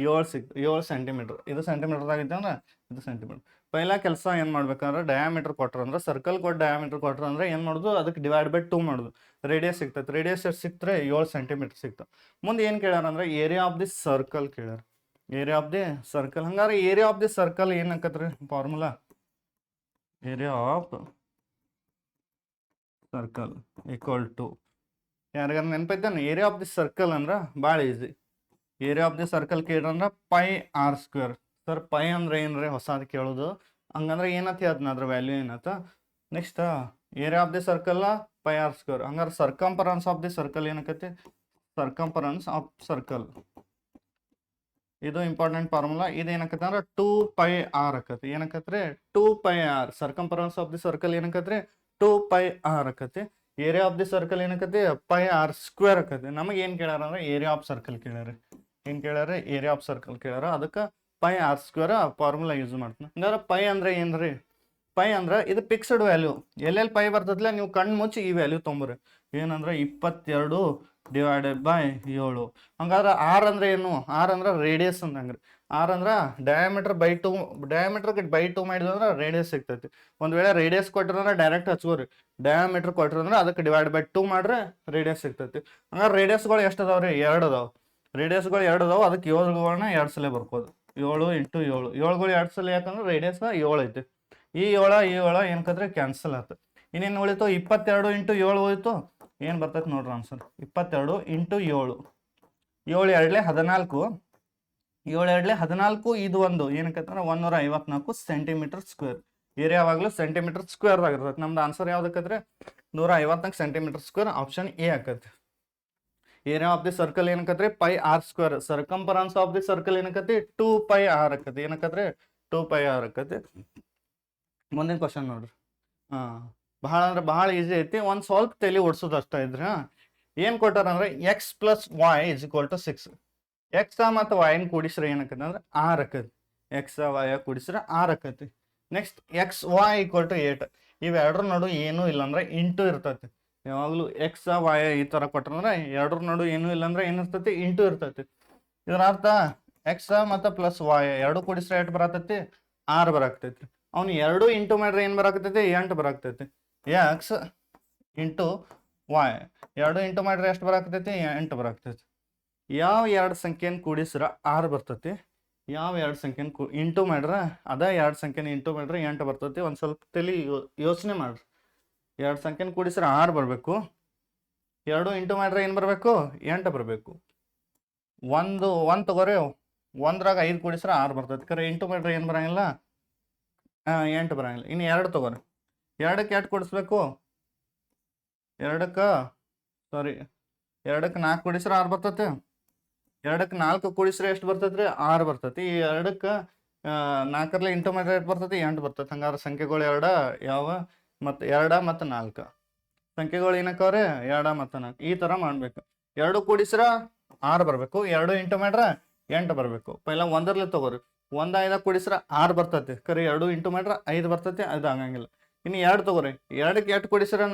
7 ಸೆಂಟಿಮೀಟ್ರ್. ಇದು ಸೆಂಟಿಮೀಟ್ರ್ದಾಗಿತ್ತು ಅಂದ್ರೆ ಇದು ಸೆಂಟಿಮೀಟ್ರ್. ಪೈಲ ಕೆಲಸ ಏನು ಮಾಡ್ಬೇಕಂದ್ರೆ ಡಯಾಮೀಟರ್ ಕೊಟ್ರು ಅಂದ್ರೆ ಸರ್ಕಲ್ ಕೊಟ್ಟು ಡಯಾಮೀಟರ್ ಕೊಟ್ರು ಅಂದ್ರೆ ಏನು ಮಾಡೋದು? ಅದಕ್ಕೆ ಡಿವೈಡ್ ಬೈ 2 ಮಾಡೋದು. ರೇಡಿಯಸ್ ಸಿಗ್ತೈತೆ. ರೇಡಿಯಸ್ ಎಷ್ಟು ಸಿಕ್ತರೆ? 7 ಸೆಂಟಿಮೀಟ್ರ್ ಸಿಗ್ತವೆ. ಮುಂದೆ ಏನು ಕೇಳ್ಯಾರ ಅಂದ್ರೆ ಏರಿಯಾ ಆಫ್ ದಿ ಸರ್ಕಲ್ ಕೇಳ್ಯಾರ. Area of the circle. ಹಂಗಾರೆ ಏರಿಯಾ ಆಫ್ ದಿ ಸರ್ಕಲ್ ಏನು ಹಾಕತ್ರಿ formula? Area of circle equal to ಯಾರಿಗಾರ ನೆನಪೈತಾನೆ? ಏರಿಯಾ ಆಫ್ ದಿ ಸರ್ಕಲ್ ಅಂದ್ರೆ ಭಾಳ easy. Area of the circle ಕೇಳ್ರಂದ್ರೆ pi r square. Sir pi ಅಂದ್ರೆ ಏನ್ರಿ ಹೊಸದು ಕೇಳೋದು? ಹಂಗಂದ್ರೆ ಏನತ್ತ ಅದನ್ನ ಅದ್ರ ವ್ಯಾಲ್ಯೂ ಏನತ್ತ? Next area of the circle pi r square. ಹಂಗಾರೆ ಸರ್ಕಂಫರೆನ್ಸ್ ಆಫ್ ದಿ ಸರ್ಕಲ್ ಏನಕ್ಕತಿ? Circumference of circle. ಇದು ಇಂಪಾರ್ಟೆಂಟ್ ಫಾರ್ಮುಲಾ. ಇದು ಏನಕ್ಕತಿ ಅಂದ್ರೆ 2 ಪೈ ಆರ್ ಆಕತಿ. ಏನಕ್ಕತ್ರಿ? 2 pi r. Circumference of the circle ಏನಕ್ಕತ್ರಿ? 2 ಪೈ ಆರ್ ಆಕತಿ. ಏರಿಯಾ ಆಫ್ ದಿ ಸರ್ಕಲ್ ಏನಕ್ಕತಿ? ಪೈ ಆರ್ ಸ್ಕ್ವೇರ್ ಆಕತಿ. ನಮಗೆ ಏನು ಕೇಳ್ಯಾರ ಅಂದ್ರೆ ಏರಿಯಾ ಆಫ್ ಸರ್ಕಲ್ ಕೇಳ್ಯಾರ. ಏನು ಕೇಳ್ಯಾರ? ಏರಿಯಾ ಆಫ್ ಸರ್ಕಲ್ ಕೇಳ್ಯಾರ. ಅದಕ್ಕೆ pi r square formula use ಮಾಡ್ತೀನಿ. ಹಂಗಾರೆ ಪೈ ಅಂದ್ರೆ ಏನ್ರಿ? ಪೈ ಅಂದ್ರೆ ಇದು ಫಿಕ್ಸ್ಡ್ ವ್ಯಾಲ್ಯೂ. ಎಲ್ಲೆಲ್ಲಿ ಪೈ ಬರ್ತದಲ್ಲ ನೀವು ಕಣ್ಣು ಮುಚ್ಚಿ ಈ ವ್ಯಾಲ್ಯೂ ತೊಂಬರ್ರಿ. ಏನಂದ್ರೆ 22 ಡಿವೈಡೆಡ್ ಬೈ 7. ಹಂಗಾದ್ರೆ ಆರ್ ಅಂದ್ರೆ ಏನು? ಆರ್ ಅಂದ್ರೆ ರೇಡಿಯಸ್ ಅಂದಂಗ್ರಿ. ಆರ್ ಅಂದ್ರೆ ಡಯಾಮೀಟರ್ ಬೈ 2. ಡಯಾಮೀಟರ್ಗೆ ಬೈ 2 ಮಾಡಿದ್ರೆ ರೇಡಿಯಸ್ ಸಿಗ್ತೈತಿ. ಒಂದು ವೇಳೆ ರೇಡಿಯಸ್ ಕೊಟ್ಟಿರಂದ್ರೆ ಡೈರೆಕ್ಟ್ ಹಚ್ಕೋರಿ. ಡಯಾಮೀಟರ್ ಕೊಟ್ಟಿರಂದ್ರೆ ಅದಕ್ಕೆ ಡಿವೈಡ್ ಬೈ 2 ಮಾಡ್ರೆ ರೇಡಿಯಸ್ ಸಿಗ್ತೈತಿ. ಹಂಗಾರೆ ರೇಡಿಯಸ್ಗಳು ಎಷ್ಟು ಅದಾವ್ರಿ? 2 ಅದಾವ. ರೇಡಿಯಸ್ಗಳು 2 ಅದಾವ. ಅದಕ್ಕೆ 7ಗಳನ್ನ 2 ಸಲ ಬರ್ಬೋದು. 7 ಇಂಟು 7. 7ಗಳು 2 ಸಲ ಯಾಕಂದ್ರೆ ರೇಡಿಯಸ್ 7 ಐತಿ. ಈ 7 ಏನಕ್ಕಂದ್ರೆ ಕ್ಯಾನ್ಸಲ್ ಆಯ್ತು. ಇನ್ನೇನು ಉಳಿತು? 22 ಇಂಟು 7 ಹೋಯ್ತು. ಏನು ಬರ್ತೈತೆ ನೋಡ್ರಿ ಆನ್ಸರ್? 22 ಇಂಟು 7. 7 2 14. 7 2 14. ಇದು ಒಂದು ಏನಕ್ಕಂದ್ರೆ 154 ಸೆಂಟಿಮೀಟರ್ ಸ್ಕ್ವೇರ್. ಏರಿಯಾ ಯಾವಾಗಲೂ ಸೆಂಟಿಮೀಟರ್ ಸ್ಕ್ವೇರ್ ಆಗಿರ್ತೈತೆ. ನಮ್ದು ಆನ್ಸರ್ ಯಾವ್ದಕ್ಕಂದ್ರೆ 154 ಸೆಂಟಿಮೀಟರ್ ಸ್ಕ್ವೇರ್. ಆಪ್ಷನ್ ಎ ಆಕತಿ. ಏರಿಯಾ ಆಫ್ ದಿ ಸರ್ಕಲ್ ಏನಕ್ಕತ್ರಿ? Pi r square. Circumference of the circle ಏನಕ್ಕತಿ? 2 ಪೈ ಆರ್ ಆಕತಿ. ಏನಕ್ಕತ್ರಿ? 2 ಪೈ ಆರ್ ಆಕತಿ. ಮುಂದಿನ ಕ್ವಶನ್ ನೋಡ್ರಿ. ಬಹಳ ಅಂದ್ರೆ ಬಹಳ ಈಸಿ ಐತಿ. ಒಂದು ಸ್ವಲ್ಪ ತಲೆ ಓಡಿಸೋದು ಅಷ್ಟ ಇದ್ರಿ. ಏನು ಕೊಟ್ಟಾರ ಅಂದ್ರೆ x plus y is equal to 6. X ಮತ್ತು ವೈನ್ ಕೂಡಿಸ್ರೆ ಏನಕ್ಕತಿ ಅಂದ್ರೆ 6 ಆಕತಿ. ಎಕ್ಸ್ ವೈ ಕೂಡಿಸ್ರೆ 6 ಆಕತಿ. Next x y equal to 8. ಇವೆರಡರ ನಡು ಏನೂ ಇಲ್ಲಾಂದ್ರೆ ಇಂಟು ಇರ್ತೈತಿ. ಯಾವಾಗಲೂ ಎಕ್ಸ್ ವೈ ಈ ಥರ ಕೊಟ್ಟರಂದ್ರೆ ಎರಡರ ನಡು ಏನೂ ಇಲ್ಲಾಂದ್ರೆ ಏನಿರ್ತೈತಿ? ಇಂಟು ಇರ್ತೈತಿ. ಇದರ ಅರ್ಥ ಎಕ್ಸ್ ಮತ್ತು ಪ್ಲಸ್ ವೈ ಎರಡು ಕೂಡಿಸ್ರೆ 8 ಬರತೈತಿ? 6 ಬರಾಕ್ತೈತಿ. ಅವ್ನು 2 ಇಂಟು ಮಾಡ್ರೆ ಏನು ಬರಾಕ್ತೈತಿ? 8 ಬರಾಕ್ತೈತಿ. ಎಕ್ಸ್ ಇಂಟು ವೈ 2 ಇಂಟು ಮಾಡ್ರೆ ಎಷ್ಟು ಬರಾಕ್ತೈತಿ? 8 ಬರಾಕ್ತೈತಿ. ಯಾವ 2 ಸಂಖ್ಯೆನ ಕೂಡಿಸ್ರೆ 6 ಬರ್ತೈತಿ? ಯಾವ 2 ಸಂಖ್ಯೆನ ಇಂಟು ಮಾಡ್ರೆ ಅದ 2 ಸಂಖ್ಯೆನ ಇಂಟು ಮಾಡ್ರೆ 8 ಬರ್ತೈತಿ? ಒಂದು ಸ್ವಲ್ಪ ತಲೆ ಯೋಚನೆ ಮಾಡ್ರಿ. 2 ಸಂಖ್ಯೆನ ಕೂಡಿಸ್ರೆ 6 ಬರಬೇಕು. 2 ಇಂಟು ಮಾಡ್ರೆ ಏನು ಬರಬೇಕು? 8 ಬರಬೇಕು. ಒಂದು ತಗೋರಿ. 1ರಾಗ 5 ಕೂಡಿಸ್ರೆ 6 ಬರ್ತೈತಿ. ಕರೆ ಇಂಟು ಮಾಡ್ರೆ ಏನು ಬರಂಗಿಲ್ಲ? 8 ಬರಂಗಿಲ್ಲ. ಇನ್ನು 2 ತಗೋರಿ. 2ಕ್ಕೆ ಎಷ್ಟು ಕೂಡಿಸ್ಬೇಕು? 2ಕ್ಕೆ 4 ಕೂಡಿಸ್ರೆ 6 ಬರ್ತೈತಿ. 2ಕ್ಕೆ 4 ಕೂಡಿಸ್ರೆ ಎಷ್ಟು ಬರ್ತೈತಿ ರೀ? 6 ಬರ್ತೈತಿ. ಈ 2ಕ್ಕೆ 4ರಲ್ಲಿ ಇಂಟು ಮಾಡಿದ್ರೆ ಎಷ್ಟು ಬರ್ತೈತಿ? 8 ಬರ್ತೈತಿ. ಹಂಗಾರೆ ಸಂಖ್ಯೆಗಳು 2 ಯಾವ? ಮತ್ತು 2 ಮತ್ತು 4 ಸಂಖ್ಯೆಗಳು ಏನಕ್ಕವ್ರಿ? 2 ಮತ್ತು 4. ಈ ಥರ ಮಾಡಬೇಕು. 2 ಕೂಡಿಸ್ರೆ 6 ಬರಬೇಕು. 2 ಇಂಟು ಮಾಡ್ರೆ 8 ಬರಬೇಕು. ಪೈಲ 1ರಲ್ಲಿ ತಗೋರಿ. 1 5 ಕೂಡಿಸ್ರೆ 6 ಬರ್ತೈತಿ. ಕರೆ 2 ಇಂಟು ಮಾಡ್ರೆ 5 ಬರ್ತೈತಿ. ಅದು ಆಗಂಗಿಲ್ಲ. ಇನ್ನು 2 ತಗೋರಿ. 2ಕ್ಕೆ 8 ಕೂಡಿಸ್ರೆ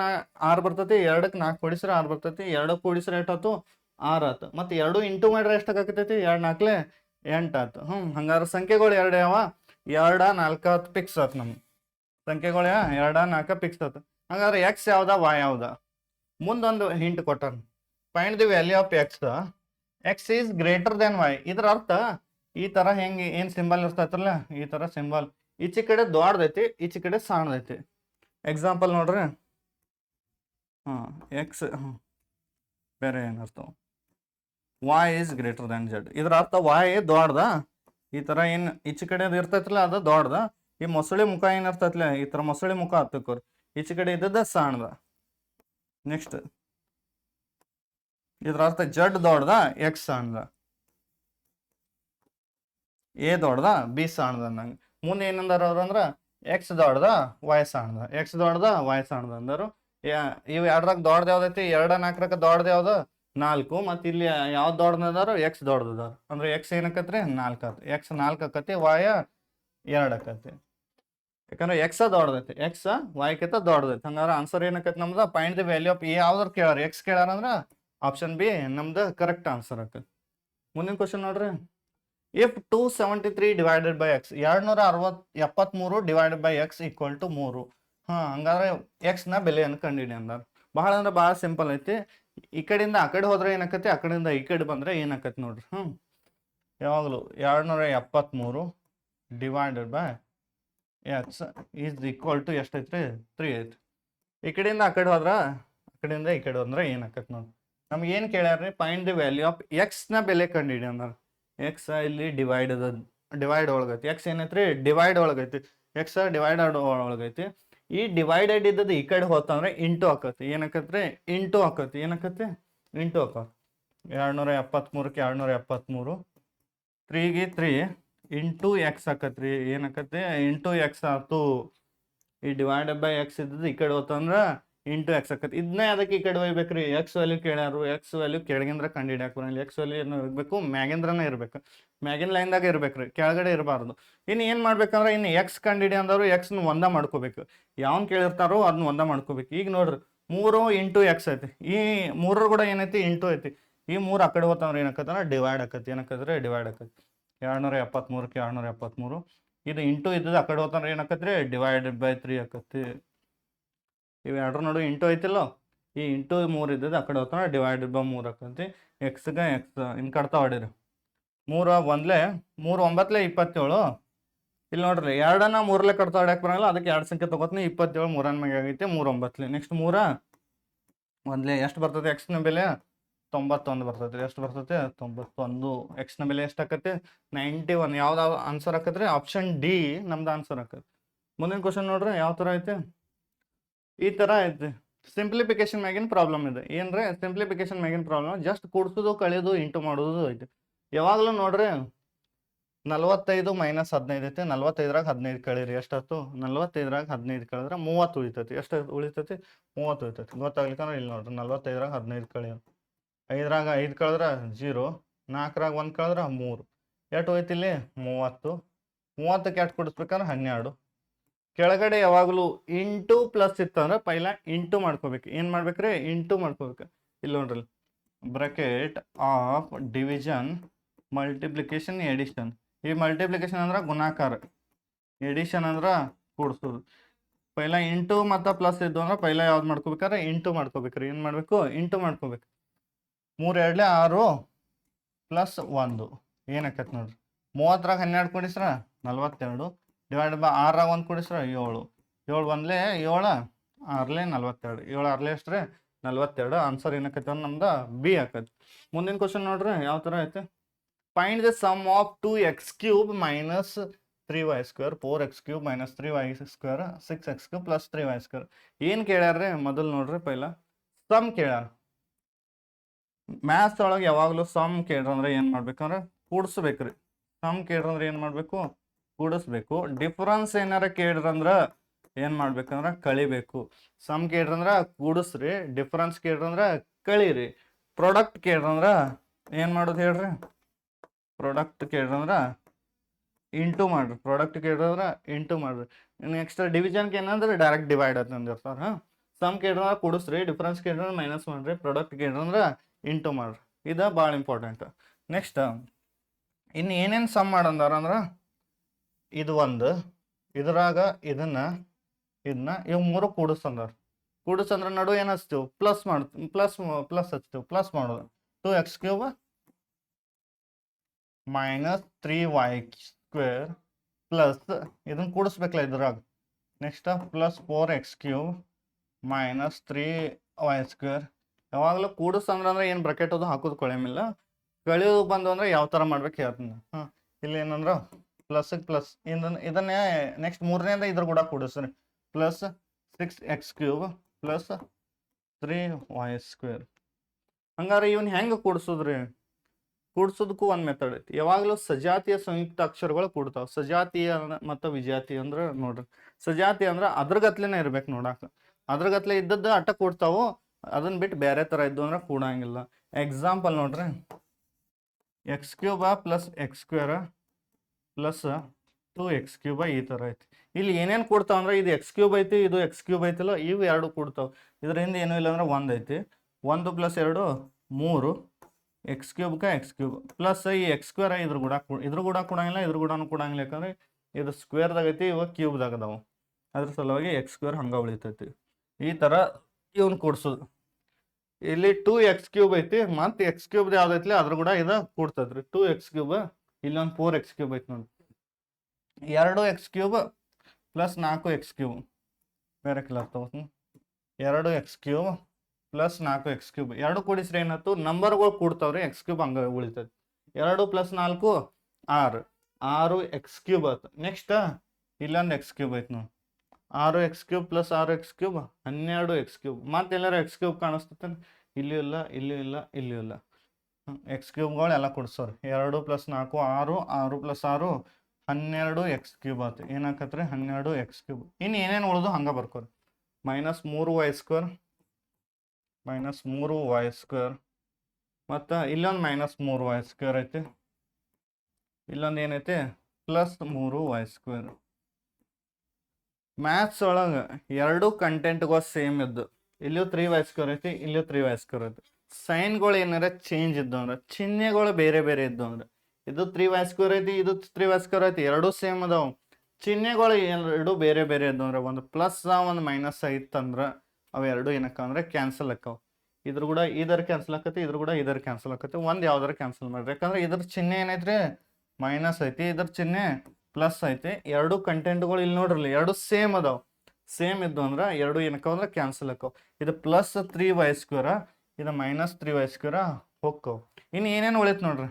6 ಬರ್ತೈತಿ. 2ಕ್ಕೆ 4 ಕೂಡಿಸ್ರೆ 6 ಬರ್ತೈತಿ. 2 ಕೂಡಿಸ್ರೆ ಎಷ್ಟು ಆಯ್ತು? 6 ಆಯ್ತು. ಮತ್ತು 2 ಇಂಟು ಮಾಡ್ರೆ ಎಷ್ಟು ಆಕತೈತಿ? 2 4 8 ಆಯ್ತು. ಹಂಗಾರೆ ಸಂಖ್ಯೆಗಳು 2 ಯಾವ? 2 4 ಫಿಕ್ಸ್ ಆಯ್ತು. ನಮ್ಮ ಸಂಖ್ಯೆಗಳು 2 4 ಫಿಕ್ಸ್ ಆಯ್ತು. ಹಂಗಾರೆ ಎಕ್ಸ್ ಯಾವ್ದ? ವೈ ಯಾವ್ದ? ಮುಂದೊಂದು ಹಿಂಟ್ ಕೊಟ್ಟಾರ. Find the value of x. X is greater than y. ಇದರ ಅರ್ಥ ಈ ಥರ ಹೆಂಗೆ ಏನು ಸಿಂಬಲ್ ಇರ್ತೈತಲ್ಲ ಈ ಥರ ಸಿಂಬಲ್ ಈಚೆ ಕಡೆ ದೊಡ್ಡದೈತಿ, ಈಚೆ ಕಡೆ ಸಣ್ಣದೈತಿ. ಎಕ್ಸಾಂಪಲ್ ನೋಡ್ರಿ. ಎಕ್ಸ್ ಬೇರೆ ಏನರ್ಥ? Y is greater than z. ಇದರ ಅರ್ಥ ವೈ ದೊಡ್ಡದ. ಈ ಥರ ಏನು ಈಚೆ ಕಡೆ ಇರ್ತೈತಿಲ್ಲ ಅದು ದೊಡ್ಡದ. ಈ ಮೊಸಳೆ ಮುಖ ಏನಿರ್ತೈತಿಲ್ಲ ಈ ಥರ ಮೊಸಳೆ ಮುಖ ಹತ್ತಕೋರಿ. ಈಚೆ ಕಡೆ ಇದ್ದದ ಸಣ್ಣದ. ನೆಕ್ಸ್ಟ್ ಇದ್ರ ಅರ್ಥ ಜಡ್ ದೊಡ್ಡದ, ಎಕ್ಸ್ ಸಣ್ಣದ. ಎ ದೊಡ್ಡದ, ಬಿ ಸಣ್ಣದ ಅನ್ನಂಗೆ. ಮುಂದೆ ಏನಂದಾರ ಅವ್ರು ಅಂದ್ರೆ ಎಕ್ಸ್ ದೊಡ್ಡದ, ವೈ ಸಣ್ಣದ. ಎಕ್ಸ್ ದೊಡ್ಡದ, ವೈ ಸಣ್ಣದ ಅಂದರು. ಇವು 2ರಾಗ ದೊಡ್ಡದು ಯಾವ್ದೈತಿ? 2 4 ದೊಡ್ಡದು ಯಾವ್ದು? 4 ಮತ್ತು ಇಲ್ಲಿ ಯಾವ್ದು ದೊಡ್ಡದಾರ ಎಕ್ಸ್ ದೊಡ್ಡದಾರ ಅಂದ್ರೆ ಎಕ್ಸ್ ಏನಕ್ಕತ್ರಿ 4 ಆತ ಎಕ್ಸ್ 4 ಆಕತಿ ವಾಯ 2 ಆಕತಿ ಯಾಕಂದ್ರೆ ಎಕ್ಸ್ ದೊಡ್ಡದೈತಿ ಎಕ್ಸ್ ವಾಯ್ಕಿಂತ ದೊಡ್ಡದೈತಿ ಹಂಗಾದ್ರೆ ಆನ್ಸರ್ ಏನಕ್ಕೈತಿ ನಮ್ದು ಫೈಂಡ್ ದಿ ವ್ಯಾಲ್ಯೂ ಆಫ್ ಯಾವ್ದಾರು ಕೇಳಾರ ಎಕ್ಸ್ ಕೇಳಾರ ಅಂದ್ರೆ ಆಪ್ಷನ್ ಬಿ ನಮ್ದು ಕರೆಕ್ಟ್ ಆನ್ಸರ್ ಆಕತಿ. ಮುಂದಿನ ಕ್ವಶನ್ ನೋಡ್ರಿ, if 273 divided by x 273 divided by x equal to 3. ಹಂಗಾದ್ರೆ ಎಕ್ಸ್ ನ ಬೆಲೆಯನ್ನು ಕಂಡಿಡಿ ಅಂದಾರ. ಬಹಳ ಅಂದ್ರೆ ಬಹಳ ಸಿಂಪಲ್ ಐತಿ. ಈ ಕಡೆಯಿಂದ ಆ ಕಡೆ ಹೋದ್ರೆ ಏನಾಕತಿ, ಆ ಕಡೆಯಿಂದ ಈ ಕಡೆ ಬಂದ್ರೆ ಏನಾಕತಿ ನೋಡ್ರಿ. ಯಾವಾಗಲೂ 273 divided by x is equal to ಎಷ್ಟೈತ್ರಿ 3 ಐತಿ. ಈ ಕಡೆಯಿಂದ ಆ ಕಡೆ ಹೋದ್ರ ಆ ಕಡೆಯಿಂದ ಈ ಕಡೆ ಹೋದ್ರೆ ಏನಾಕತಿ ನೋಡ್ರಿ. ನಮ್ಗೆ ಏನು ಕೇಳ್ಯಾರ್ರಿ, find the value of x ನ ಬೆಲೆ ಕಂಡಿಡಿ ಅಂದಾರ. ಎಕ್ಸ್ ಇಲ್ಲಿ ಡಿವೈಡ್ ಒಳಗೈತಿ, ಎಕ್ಸ್ ಏನೈತ್ರಿ ಡಿವೈಡ್ ಒಳಗೈತಿ, ಎಕ್ಸ್ ಡಿವೈಡ್ ಒಳಗೈತಿ. ಈ ಡಿವೈಡೆಡ್ ಇದ್ದದ್ದು ಈ ಕಡೆ ಹೋತಂದ್ರೆ ಇಂಟು ಆಕತಿ, ಏನಾಕತ್ರಿ ಇಂಟು ಆಕತಿ, ಏನಾಕತಿ ಇಂಟು ಆಕತಿ. 273ಕ್ಕೆ 273 3ಗೆ 3 ಇಂಟು ಎಕ್ಸ್ ಆಕತ್ರಿ, ಏನಾಕತಿ ಇಂಟು ಎಕ್ಸ್ ಆತು. ಈ ಡಿವೈಡೆಡ್ ಬೈ ಎಕ್ಸ್ ಇದ್ದದ್ದು ಈ ಕಡೆ ಹೋತಂದ್ರ ಇಂಟು ಎಕ್ಸ್ ಆಕತಿ. ಇದನ್ನೇ ಅದಕ್ಕೆ ಈ ಕಡೆ ಒಯ್ಬೇಕ್ರಿ. ಎಕ್ಸ್ ವ್ಯಾಲ್ಯೂ ಕೇಳ್ಯಾರು, ಎಕ್ಸ್ ವ್ಯಾಲ್ಯೂ ಕೆಳಗಿಂದ್ರ ಕಂಡಿಡಿಯಾಕ ಬರಲ್ಲ. ಎಕ್ಸ್ ವ್ಯಾಲ್ಯೂ ಏನು ಇರಬೇಕು, ಮ್ಯಾಗಿಂದ್ರನೇ ಇರ್ಬೇಕು, ಮ್ಯಾಗಿನ ಲೈನ್ದಾಗ ಇರ್ಬೇಕ್ರಿ, ಕೆಳಗಡೆ ಇರಬಾರ್ದು. ಇನ್ನು ಏನು ಮಾಡ್ಬೇಕಂದ್ರೆ ಇನ್ನು ಎಕ್ಸ್ ಕಂಡಿಡಿ ಅಂದವರು ಎಕ್ಸ್ನ ಒಂದ ಮಾಡ್ಕೋಬೇಕು. ಯಾವನ್ ಕೇಳಿರ್ತಾರೋ ಅದನ್ನ ಒಂದ ಮಾಡ್ಕೋಬೇಕು. ಈಗ ನೋಡ್ರಿ 3 ಇಂಟು ಎಕ್ಸ್ ಐತಿ, ಈ 3 ಕೂಡ ಏನೈತಿ ಇಂಟು ಐತಿ. ಈ 3 ಆ ಕಡೆ ಹೋತಂದ್ರೆ ಏನಾಕತ್ತಂದ್ರೆ ಡಿವೈಡ್ ಆಕತಿ, ಏನಕ್ಕಂದ್ರೆ ಡಿವೈಡ್ ಆಕತಿ. 273ಕ್ಕೆ 273 ಇದು ಇಂಟು ಇದ್ದದ್ದು ಆ ಕಡೆ ಹೋತಂದ್ರೆ ಏನಾಕತ್ರಿ ಡಿವೈಡೆಡ್ ಬೈ 3 ಆಕತಿ. ಇವು ಎರಡರ ನಡುವೆ ಇಂಟು ಐತಿಲ್ಲ, ಈ ಇಂಟು 3 ಇದ್ದದ್ದು ಆ ಕಡೆ ಹೋತಂದ್ರೆ ಡಿವೈಡೆಡ್ ಬೈ 3 ಆಕತಿ. ಎಕ್ಸ್ಗೆ ಎಕ್ಸ್ ಇನ್ನು ಕಡ್ತಾ ಹೊಡೀರಿ. 3 1 3 9 27. ಇಲ್ಲಿ ನೋಡ್ರಿ 2ನ್ನ 3 ಕಡ್ತಾ ಹೊಡ್ಯಾಕ ಬರಲ್ಲ, ಅದಕ್ಕೆ 2 ಸಂಖ್ಯೆ ತಗೋತೀನಿ. 27 3 ಮ್ಯಾಗ ಆಗೈತಿ, 3 9. ನೆಕ್ಸ್ಟ್ 3 1 ಎಷ್ಟು ಬರ್ತದೆ, ಎಕ್ಸ್ನ ಬೆಲೆ 91 ಬರ್ತೈತಿ. ಎಷ್ಟು ಬರ್ತೈತಿ 91. ಎಕ್ಸ್ನ ಬೆಲೆ ಎಷ್ಟು ಆಕತಿ 91. ಯಾವ್ದು ಆನ್ಸರ್ ಆಕತ್ರಿ ಆಪ್ಷನ್ ಡಿ ನಮ್ದು ಆನ್ಸರ್ ಆಕತಿ. ಮುಂದಿನ ಕ್ವಶನ್ ನೋಡ್ರಿ ಯಾವ ಥರ ಐತಿ, ಈ ಥರ ಐತಿ. ಸಿಂಪ್ಲಿಫಿಕೇಶನ್ ಮ್ಯಾಗಿನ ಪ್ರಾಬ್ಲಮ್ ಇದೆ. ಏನ್ರಿ ಸಿಂಪ್ಲಿಫಿಕೇಶನ್ ಮ್ಯಾಗಿನ ಪ್ರಾಬ್ಲಮ್, ಜಸ್ಟ್ ಕೂಡ್ಸೋದು ಕಳೆಯೋದು ಇಂಟು ಮಾಡೋದು ಐತಿ. ಯಾವಾಗಲೂ ನೋಡ್ರಿ 45 ಮೈನಸ್ 15 ಐತಿ. 45ರಾಗ 15 ಕಳೀರಿ, ಎಷ್ಟಾಯ್ತು 45ರಾಗ 15 ಕಳೆದ್ರೆ 30 ಉಳಿತೈತಿ. ಎಷ್ಟು ಉಳಿತೈತಿ 30 ಉಳಿತೈತಿ. ಗೊತ್ತಾಗ್ಲಿಕ್ಕಂದ್ರೆ ಇಲ್ಲಿ ನೋಡ್ರಿ 45ರಾಗ 15 ಕಳೆಯೋದು, 5ರಾಗ 5 ಕಳೆದ್ರೆ 0, 4ರಾಗ 1 ಕಳೆದ್ರೆ 3, ಎಷ್ಟು ಹೋಯ್ತು ಇಲ್ಲಿ 30. 30ಕ್ಕೆ ಎಷ್ಟು ಕೊಡಿಸ್ಬೇಕಂದ್ರೆ 12. ಕೆಳಗಡೆ ಯಾವಾಗಲೂ ಇಂಟು ಪ್ಲಸ್ ಇತ್ತಂದ್ರೆ ಪೈಲ ಇಂಟು ಮಾಡ್ಕೋಬೇಕು. ಏನು ಮಾಡ್ಬೇಕ್ರಿ ಇಂಟು ಮಾಡ್ಕೋಬೇಕು. ಇಲ್ಲಿ ನೋಡ್ರಿ bracket of division multiplication addition. ಈ ಮಲ್ಟಿಪ್ಲಿಕೇಶನ್ ಅಂದ್ರೆ ಗುಣಾಕಾರ, ಎಡಿಷನ್ ಅಂದ್ರೆ ಕೂಡಿಸೋದು. ಪೈಲ ಇಂಟು ಮತ್ತು ಪ್ಲಸ್ ಇದ್ದು ಅಂದ್ರೆ ಪೈಲ ಯಾವ್ದು ಮಾಡ್ಕೋಬೇಕಾದ್ರೆ ಇಂಟು ಮಾಡ್ಕೋಬೇಕ್ರಿ. ಏನು ಮಾಡಬೇಕು ಇಂಟು ಮಾಡ್ಕೋಬೇಕು. 3 2 6 ಪ್ಲಸ್ 1 ಏನಾಕೈತೆ ನೋಡ್ರಿ. 30ರಾಗ 12 ಕೊಡಿಸ್ರ 42 ಡಿವೈಡ್ ಬೈ 6ರಾಗ 1 ಕೊಡಿಸ್ರ 7. 7 1 7 6 42. 7 6 ಎಷ್ಟ್ರಿ 42. ಆನ್ಸರ್ ಏನಕ್ಕೈತೆ ಅಂದ್ರೆ ನಮ್ದು ಬಿ ಆಕೈತಿ. ಮುಂದಿನ ಕ್ವಶನ್ ನೋಡ್ರಿ ಯಾವ ಥರ ಐತೆ, find the sum of 2x³ minus 3y² 4x³ minus 3y² 6x³ plus 3y². ಏನು ಕೇಳ್ಯಾರ್ರಿ ಮೊದಲು ನೋಡ್ರಿ ಪೈಲ ಸಮ್ ಕೇಳ್ಯಾರ. ಮ್ಯಾಥ್ಸ್ ಒಳಗೆ ಯಾವಾಗಲೂ ಸಮ್ ಕೇಳ್ರಂದ್ರೆ ಏನು ಮಾಡ್ಬೇಕಂದ್ರೆ ಕೂಡಿಸ್ಬೇಕ್ರಿ. ಸಮ್ ಕೇಳ್ರಂದ್ರೆ ಏನು ಮಾಡಬೇಕು ಕೂಡಿಸ್ಬೇಕು. ಡಿಫ್ರೆನ್ಸ್ ಏನಾರ ಕೇಳ್ರಂದ್ರೆ ಏನು ಮಾಡ್ಬೇಕಂದ್ರೆ ಕಳಿಬೇಕು. ಸಮ್ ಕೇಳ್ರಂದ್ರೆ ಕೂಡಿಸ್ರಿ, ಡಿಫ್ರೆನ್ಸ್ ಕೇಳ್ರಂದ್ರೆ ಕಳೀರಿ. ಪ್ರಾಡಕ್ಟ್ ಕೇಳ್ರಂದ್ರೆ ಏನು ಮಾಡೋದು ಹೇಳ್ರಿ, ಪ್ರಾಡಕ್ಟ್ ಕೇಳ್ರಂದ್ರೆ ಇಂಟು ಮಾಡ್ರಿ. ಪ್ರಾಡಕ್ಟ್ ಕೇಳ್ರಂದ್ರೆ ಇಂಟು ಮಾಡ್ರಿ. ನೆಕ್ಸ್ಟ್ ಡಿವಿಷನ್ಗೆ ಏನಂದ್ರೆ ಡೈರೆಕ್ಟ್ ಡಿವೈಡ್ ಅಂತ ಅಂದಿರ್ತಾರೆ. ಸಮ್ ಕೇಳ್ರಂದ್ರೆ ಕೂಡಿಸ್ರಿ, ಡಿಫ್ರೆನ್ಸ್ ಕೇಳ್ರಂದ್ರೆ ಮೈನಸ್ ಮಾಡ್ರಿ, ಪ್ರಾಡಕ್ಟ್ ಕೇಳ್ರಂದ್ರೆ ಇಂಟು ಮಾಡ್ರಿ. ಇದು ಭಾಳ ಇಂಪಾರ್ಟೆಂಟ್. ನೆಕ್ಸ್ಟ್ ಇನ್ನು ಏನೇನು ಸಮ್ ಮಾಡಂದಾರ ಅಂದ್ರೆ ಇದು ಒಂದು, ಇದ್ರಾಗ ಇದನ್ನ ಇವು 3 ಕೂಡಿಸಂದಾರ. ಕೂಡಿಸಂದ್ರೆ ನಡು ಏನು ಹಚ್ತೀವಿ ಪ್ಲಸ್ ಮಾಡ್ತೀವಿ, ಪ್ಲಸ್ ಹಚ್ತೀವಿ, ಪ್ಲಸ್ ಮಾಡೋದು. 2x³ ಮೈನಸ್ 3y² ಪ್ಲಸ್ ಇದನ್ನ ಕೂಡಿಸ್ಬೇಕಲ್ಲ ಇದ್ರಾಗ. Next plus 4x³ minus 3y². ಯಾವಾಗಲೂ ಕೂಡಿಸಂದ್ರೆ ಏನು ಬ್ರಾಕೆಟ್ ಅದು ಹಾಕೋದು ಕೊಳೆಮಿಲ್ಲ. ಕಳಿಯೋದು ಬಂದು ಅಂದ್ರೆ ಯಾವ ಥರ ಮಾಡ್ಬೇಕು ಹೇಳ್ತೀನಿ. ಇಲ್ಲಿ ಏನಂದ್ರೆ ಪ್ಲಸ್ಗೆ ಪ್ಲಸ್ ಇದನ್ನೇ ನೆಕ್ಸ್ಟ್ 3ನೇದ ಇದ್ರ ಕೂಡ ಕೂಡಿಸ್ರಿ. Plus 6x³ plus 3y². ಹಂಗಾರೆ ಇವನ್ ಹೆಂಗೆ ಕೂಡಿಸೋದ್ರಿ, ಕೂಡಿಸೋದಕ್ಕೂ ಒಂದು ಮೆಥಡ್ ಐತಿ. ಯಾವಾಗಲೂ ಸಜಾತಿಯ ಸಂಯುಕ್ತ ಅಕ್ಷರಗಳು ಕೂಡ್ತಾವ. ಸಜಾತಿಯ ಮತ್ತು ವಿಜಾತಿ ಅಂದ್ರೆ ನೋಡ್ರಿ, ಸಜಾತಿ ಅಂದ್ರೆ ಅದ್ರಗತ್ಲೆನೇ ಇರ್ಬೇಕು ನೋಡಾಕ. ಅದ್ರಗತ್ಲೆ ಇದ್ದದ್ದು ಅಟ್ಟ ಕೂಡ್ತಾವು, ಅದನ್ನ ಬಿಟ್ಟು ಬೇರೆ ಥರ ಇದ್ದು ಅಂದ್ರೆ ಕೂಡಂಗಿಲ್ಲ. ಎಕ್ಸಾಂಪಲ್ ನೋಡ್ರಿ, X ಕ್ಯೂಬ plus X ಸ್ಕ್ವೇರ plus 2x³ ಈ ಥರ ಐತಿ. ಇಲ್ಲಿ ಏನೇನು ಕೊಡ್ತಾವ ಅಂದ್ರೆ ಇದು ಎಕ್ಸ್ ಕ್ಯೂಬ್ ಐತಿ, ಇದು ಎಕ್ಸ್ ಕ್ಯೂಬ್ ಐತಿಲ್ಲ, ಇವು ಎರಡು ಕೊಡ್ತಾವ. ಇದರಿಂದ ಏನೂ ಇಲ್ಲ ಅಂದ್ರೆ 1 ಐತಿ. 1 + 2 3 x³ x³ ಪ್ಲಸ್ ಈ x² ಇದ್ರ ಕೂಡ ಕೊಡಂಗಿಲ್ಲ, ಇದ್ರ ಕೂಡ ಕೊಡಂಗಿಲ್ಲ. ಯಾಕಂದ್ರೆ ಇದು ಸ್ಕ್ವೇರ್ದಾಗ ಐತಿ, ಇವಾಗ ಕ್ಯೂಬ್ದಾಗ ಅದಾವ. ಅದ್ರ ಸಲುವಾಗಿ x² ಹಂಗೆ ಉಳಿತೈತಿ. ಈ ಥರ ಇವನ್ ಕೊಡ್ಸೋದು. ಇಲ್ಲಿ 2x³ ಐತಿ, ಮತ್ತೆ x³ ಯಾವ್ದೈತಿ ಅದ್ರ ಕೂಡ ಇದು ಕೊಡ್ತೈತ್ರಿ. 2x³ ಇಲ್ಲೊಂದು 4x³ ಐತಿ ನೋಡಿ. 2x³ ಪ್ಲಸ್ 4x³ ಬೇರೆ ಕಲರ್ ತಗೋತೀನಿ. 2x³ ಪ್ಲಸ್ 4x³ ಎರಡು ಕೂಡಿಸ್ರೆ ಏನಾಯ್ತು, ನಂಬರ್ಗಳು ಕೂಡ್ತಾವ್ರಿ, x³ ಹಂಗೆ ಉಳಿತೈತಿ. 2 + 4 6x³ ಆಯ್ತು. ನೆಕ್ಸ್ಟ್ ಇಲ್ಲೊಂದು x³ ಐತಿ ನೋಡಿ. 6x³ plus 6x³ 12x³. ಮತ್ತೆ ಎಲ್ಲಾರು x³ ಕಾಣಿಸ್ತೈತೆ, ಇಲ್ಲೂ ಇಲ್ಲ, ಇಲ್ಲೂ ಇಲ್ಲ, ಇಲ್ಲೂ ಇಲ್ಲ. x³ ಎಲ್ಲ ಕೊಡ್ಸೋರು. 2 + 4 6, 6 + 6 12x³ ಆಯ್ತು. ಏನಾಕತ್ರಿ 12x³. ಇನ್ನು ಏನೇನು ಉಳಿದು ಹಂಗೆ ಬರ್ಕೋರಿ. -3y² -3y² ಮತ್ತು ಇಲ್ಲೊಂದು -3y² ಐತಿ. ಇಲ್ಲೊಂದು ಏನೈತಿ +3y². ಮ್ಯಾಥ್ಸ್ ಒಳಗೆ ಎರಡು ಕಂಟೆಂಟ್ಗಳು ಸೇಮ್ ಇದ್ದು, ಇಲ್ಲೂ 3y² ಐತಿ, ಇಲ್ಲೂ 3y² ಐತಿ. ಸೈನ್ಗಳು ಏನಾರ ಚೇಂಜ್ ಇದ್ದು ಅಂದ್ರೆ, ಚಿಹ್ನೆಗಳು ಬೇರೆ ಬೇರೆ ಇದ್ದು ಅಂದ್ರೆ, ಇದು 3y² ಐತಿ, ಇದು 3y² ಐತಿ, ಎರಡೂ ಸೇಮ್ ಅದಾವ. ಚಿಹ್ನೆಗಳು ಎರಡು ಬೇರೆ ಬೇರೆ ಇದ್ದು ಅಂದ್ರೆ, ಒಂದು ಪ್ಲಸ್ ಒಂದು ಮೈನಸ್ ಐತಂದ್ರೆ ಅವು ಎರಡು ಏನಕ್ಕ ಅಂದ್ರೆ ಕ್ಯಾನ್ಸಲ್ ಆಕ್ಕವು. ಇದ್ರ ಕೂಡ ಇದರ ಕ್ಯಾನ್ಸಲ್ ಆಕತಿ, ಇದ್ರ ಕೂಡ ಇದರ ಕ್ಯಾನ್ಸಲ್ ಆಕತಿ. ಒಂದು ಯಾವ್ದಾರ ಕ್ಯಾನ್ಸಲ್ ಮಾಡ್ರಿ. ಯಾಕಂದ್ರೆ ಇದ್ರ ಚಿಹ್ನೆ ಏನೈತ್ರಿ ಮೈನಸ್ ಐತಿ, ಇದ್ರ ಚಿಹ್ನೆ ಪ್ಲಸ್ ಐತಿ. ಎರಡು ಕಂಟೆಂಟ್ಗಳು ಇಲ್ಲಿ ನೋಡ್ರಲ್ಲ, ಎರಡು ಸೇಮ್ ಅದಾವ. ಸೇಮ್ ಇದ್ದು ಅಂದ್ರೆ ಎರಡು ಏನಕ್ಕವ ಅಂದ್ರೆ ಕ್ಯಾನ್ಸಲ್ ಆಕ್ಕವು. ಇದು +3y², ಇದು -3y² ಹೋಕ್ಕವು. ಇನ್ನು ಏನೇನು ಉಳಿತು ನೋಡ್ರಿ,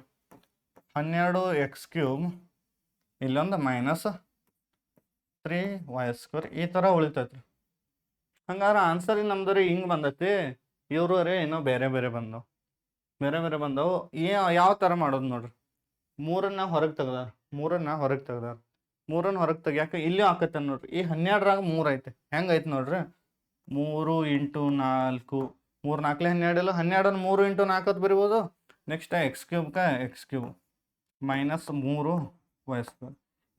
12x³ ಇಲ್ಲೊಂದು -3y² ಈ ಥರ ಉಳಿತೈತ್ರಿ. ಹಂಗಾರೆ ಆನ್ಸರ್ ನಮ್ದು ರೀ ಹಿಂಗೆ ಬಂದೈತಿ. ಇವರು ರೀ ಏನೋ ಬೇರೆ ಬೇರೆ ಬಂದವು, ಬೇರೆ ಬೇರೆ ಬಂದವು. ಯಾವ ಥರ ಮಾಡೋದು ನೋಡ್ರಿ. 3ನ್ನ ಹೊರಗೆ ತೆಗ್ದಾರ, 3ನ್ನ ಹೊರಗೆ ತೆಗ್ದಾರ. 3ನ್ನ ಹೊರಗೆ ತೆಗಿಯಾಕ ಇಲ್ಲಿ ಆಕತ್ತೆ ನೋಡ್ರಿ. ಈ 12ರಾಗ 3 ಐತೆ. ಹೆಂಗೆ ಐತೆ ನೋಡ್ರಿ, 3 × 4 3 4 12 ಇಲ್ಲ, 12 3 × 4 ಅಂತ ಬರಿಬೋದು. Next x³ x³ -3y².